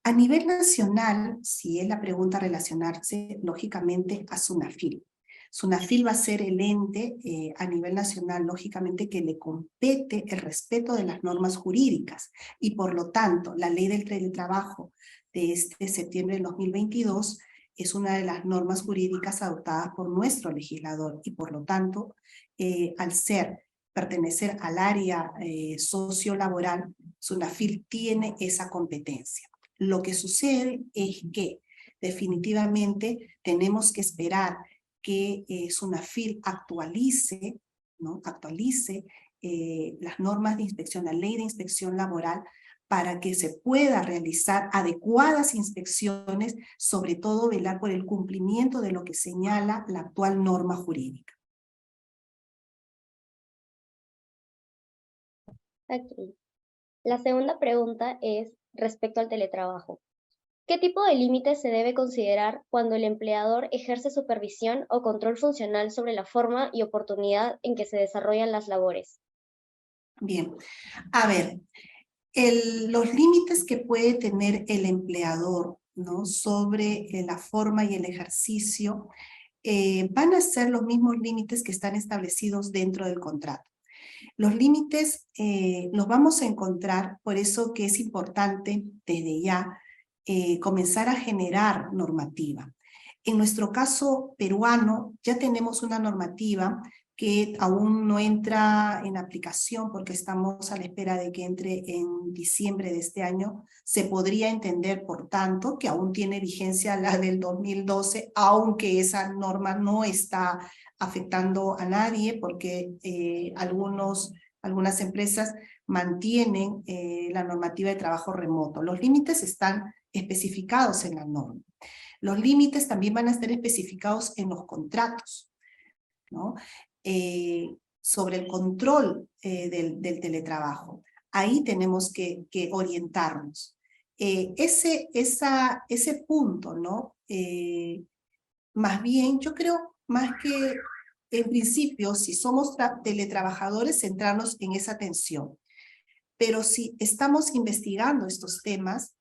A nivel nacional, si es la pregunta relacionarse, lógicamente, a SUNAFIL. SUNAFIL va a ser el ente a nivel nacional, lógicamente, que le compete el respeto de las normas jurídicas y, por lo tanto, la ley del teletrabajo de este septiembre del 2022 es una de las normas jurídicas adoptadas por nuestro legislador y, por lo tanto, al pertenecer al área sociolaboral, SUNAFIL tiene esa competencia. Lo que sucede es que definitivamente tenemos que esperar que SUNAFIL actualice, ¿no? Actualice las normas de inspección, la ley de inspección laboral, para que se pueda realizar adecuadas inspecciones, sobre todo velar por el cumplimiento de lo que señala la actual norma jurídica. Aquí. La segunda pregunta es respecto al teletrabajo. ¿Qué tipo de límites se debe considerar cuando el empleador ejerce supervisión o control funcional sobre la forma y oportunidad en que se desarrollan las labores? Bien, a ver, los límites que puede tener el empleador, ¿no?, sobre la forma y el ejercicio van a ser los mismos límites que están establecidos dentro del contrato. Los límites los vamos a encontrar, por eso que es importante desde ya comenzar a generar normativa. En nuestro caso peruano ya tenemos una normativa que aún no entra en aplicación porque estamos a la espera de que entre en diciembre de este año. Se podría entender, por tanto, que aún tiene vigencia la del 2012, aunque esa norma no está afectando a nadie porque algunas empresas mantienen la normativa de trabajo remoto. Los límites están especificados en la norma. Los límites también van a estar especificados en los contratos, ¿no? Sobre el control del teletrabajo. Ahí tenemos que orientarnos. Ese punto, ¿no? Más bien, yo creo, más que en principio, si somos teletrabajadores, centrarnos en esa atención. Pero si estamos investigando estos temas,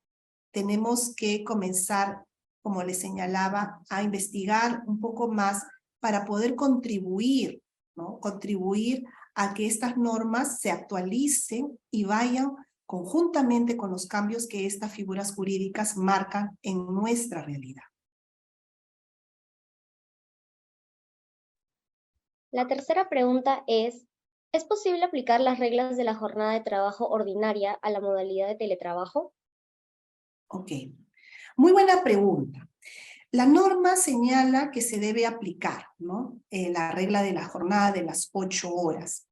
tenemos que comenzar, como les señalaba, a investigar un poco más para poder contribuir, ¿no? Contribuir a que estas normas se actualicen y vayan conjuntamente con los cambios que estas figuras jurídicas marcan en nuestra realidad. La tercera pregunta ¿es posible aplicar las reglas de la jornada de trabajo ordinaria a la modalidad de teletrabajo? Ok, muy buena pregunta. La norma señala que se debe aplicar, ¿no? La regla de la jornada de las 8 horas.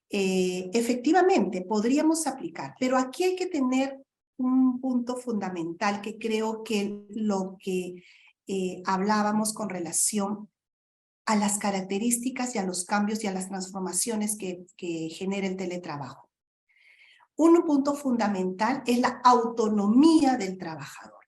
Efectivamente, podríamos aplicar, pero aquí hay que tener un punto fundamental que creo que lo que hablábamos con relación a las características y a los cambios y a las transformaciones que genera el teletrabajo. Un punto fundamental es la autonomía del trabajador.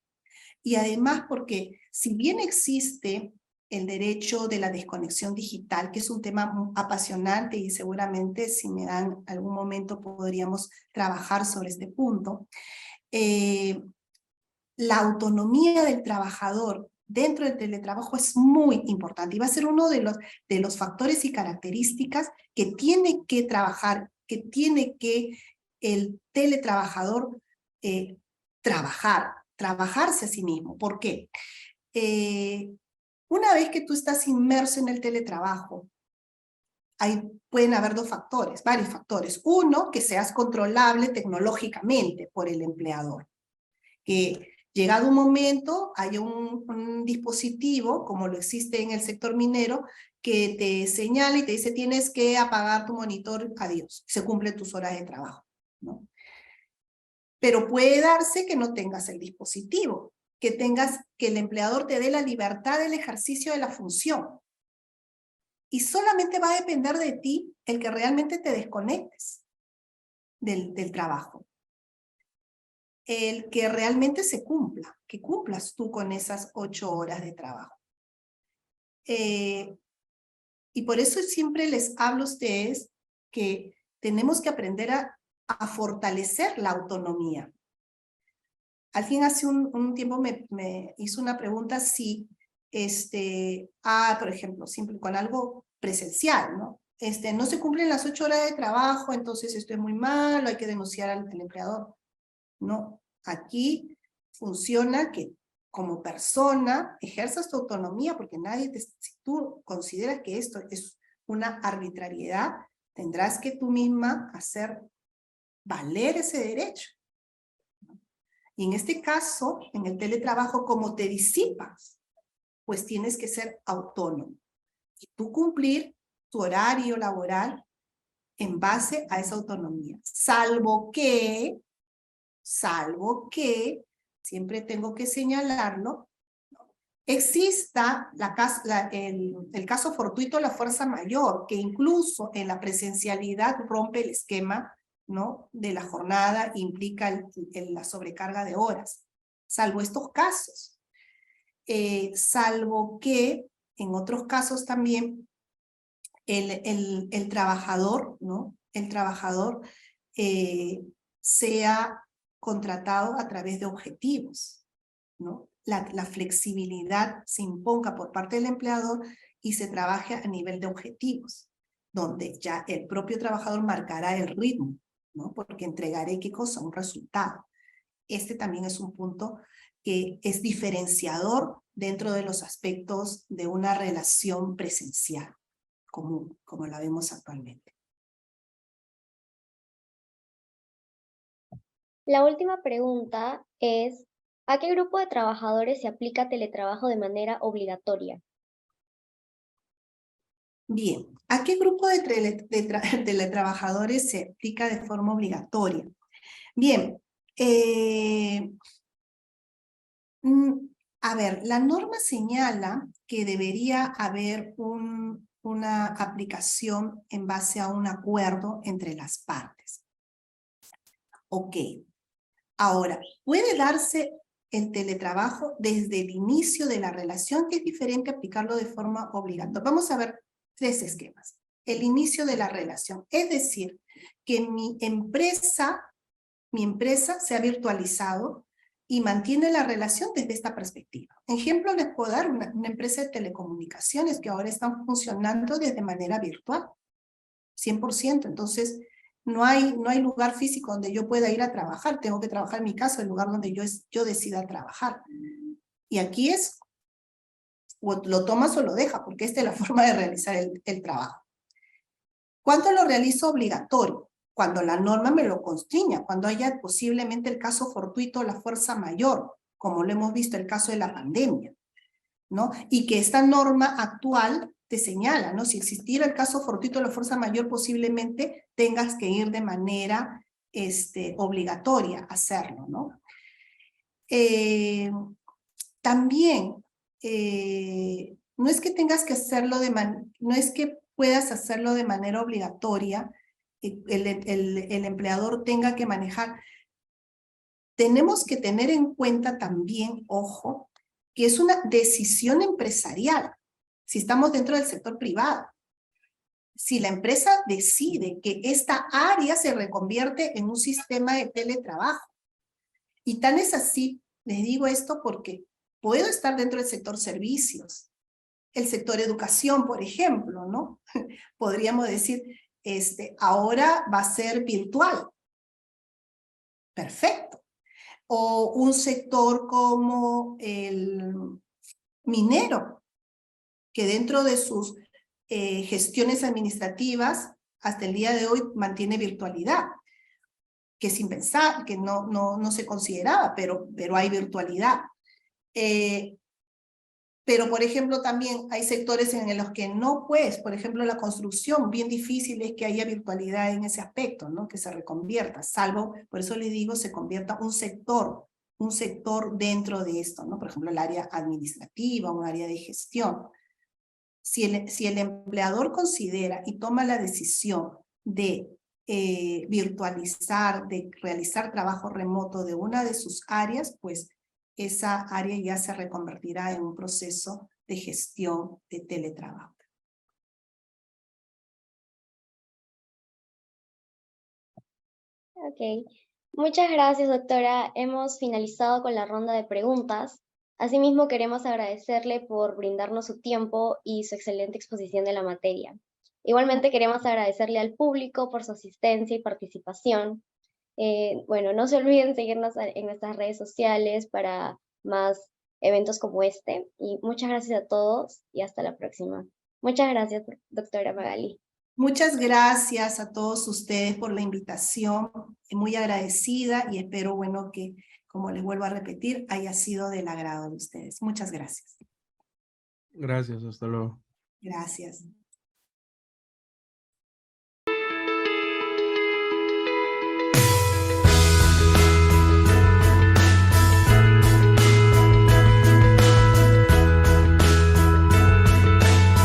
Y además porque si bien existe el derecho de la desconexión digital, que es un tema apasionante y seguramente si me dan algún momento podríamos trabajar sobre este punto, la autonomía del trabajador dentro del teletrabajo es muy importante y va a ser uno de los factores y características que tiene que trabajar, que tiene que el teletrabajador trabajarse a sí mismo. ¿Por qué? Una vez que tú estás inmerso en el teletrabajo, pueden haber varios factores. Uno, que seas controlable tecnológicamente por el empleador. Que llegado un momento haya un dispositivo, como lo existe en el sector minero, que te señala y te dice tienes que apagar tu monitor, adiós, se cumplen tus horas de trabajo, ¿no? Pero puede darse que no tengas el dispositivo, que el empleador te dé la libertad del ejercicio de la función. Y solamente va a depender de ti el que realmente te desconectes del trabajo. El que realmente se cumpla, que cumplas tú con esas 8 horas de trabajo. Y por eso siempre les hablo a ustedes que tenemos que aprender a fortalecer la autonomía. Alguien hace un tiempo me hizo una pregunta si, por ejemplo, simple, con algo presencial, ¿no? No se cumplen las 8 horas de trabajo, entonces esto es muy malo, hay que denunciar al empleador. No, aquí funciona que como persona ejerzas tu autonomía, porque si tú consideras que esto es una arbitrariedad, tendrás que tú misma hacer valer ese derecho. Y en este caso, en el teletrabajo, como te disipas, pues tienes que ser autónomo. Y tú cumplir tu horario laboral en base a esa autonomía. Salvo que, siempre tengo que señalarlo, exista el caso fortuito de la fuerza mayor, que incluso en la presencialidad rompe el esquema, ¿no?, de la jornada, implica la sobrecarga de horas, salvo estos casos. Salvo que en otros casos también el trabajador, ¿no?, el trabajador sea contratado a través de objetivos, ¿no? La flexibilidad se imponga por parte del empleador y se trabaje a nivel de objetivos, donde ya el propio trabajador marcará el ritmo, ¿no?, porque entregaré ¿qué cosa? Un resultado. Este también es un punto que es diferenciador dentro de los aspectos de una relación presencial común, como la vemos actualmente. La última pregunta es, ¿a qué grupo de trabajadores se aplica teletrabajo de manera obligatoria? Bien, ¿a qué grupo de teletrabajadores se aplica de forma obligatoria? Bien, a ver, la norma señala que debería haber una aplicación en base a un acuerdo entre las partes. Ok. Ahora, puede darse el teletrabajo desde el inicio de la relación, que es diferente aplicarlo de forma obligatoria. Vamos a ver 3 esquemas. El inicio de la relación, es decir, que mi empresa se ha virtualizado y mantiene la relación desde esta perspectiva. Ejemplo, les puedo dar una empresa de telecomunicaciones que ahora están funcionando desde manera virtual, 100%. Entonces, no hay lugar físico donde yo pueda ir a trabajar. Tengo que trabajar en mi casa, el lugar donde yo decida trabajar. Y aquí es, o lo tomas o lo dejas, porque esta es la forma de realizar el trabajo. ¿Cuándo lo realizo obligatorio? Cuando la norma me lo constriña, cuando haya posiblemente el caso fortuito o la fuerza mayor, como lo hemos visto el caso de la pandemia, ¿no? Y que esta norma actual te señala, ¿no? Si existiera el caso fortuito o la fuerza mayor, posiblemente tengas que ir de manera obligatoria a hacerlo, ¿no? También, no es que tengas que hacerlo no es que puedas hacerlo de manera obligatoria, el empleador tenga que manejar. Tenemos que tener en cuenta también, ojo, que es una decisión empresarial, si estamos dentro del sector privado. Si la empresa decide que esta área se reconvierte en un sistema de teletrabajo, y tan es así, les digo esto porque puedo estar dentro del sector servicios, el sector educación, por ejemplo, ¿no? Podríamos decir, ahora va a ser virtual. Perfecto. O un sector como el minero, que dentro de sus gestiones administrativas, hasta el día de hoy mantiene virtualidad, que sin pensar, que no se consideraba, pero hay virtualidad. Pero, por ejemplo, también hay sectores en los que no, pues, por ejemplo, la construcción, bien difícil es que haya virtualidad en ese aspecto, ¿no? Que se reconvierta, salvo, por eso les digo, se convierta un sector un sector dentro de esto, ¿no? Por ejemplo, el área administrativa, un área de gestión. Si el empleador considera y toma la decisión de virtualizar, de realizar trabajo remoto de una de sus áreas, pues esa área ya se reconvertirá en un proceso de gestión de teletrabajo. Ok, muchas gracias, doctora. Hemos finalizado con la ronda de preguntas. Asimismo, queremos agradecerle por brindarnos su tiempo y su excelente exposición de la materia. Igualmente, queremos agradecerle al público por su asistencia y participación. Bueno, no se olviden seguirnos en nuestras redes sociales para más eventos como este. Y muchas gracias a todos y hasta la próxima. Muchas gracias, doctora Magali. Muchas gracias a todos ustedes por la invitación, muy agradecida y espero, bueno, que, como les vuelvo a repetir, haya sido del agrado de ustedes. Muchas gracias. Gracias, hasta luego. Gracias.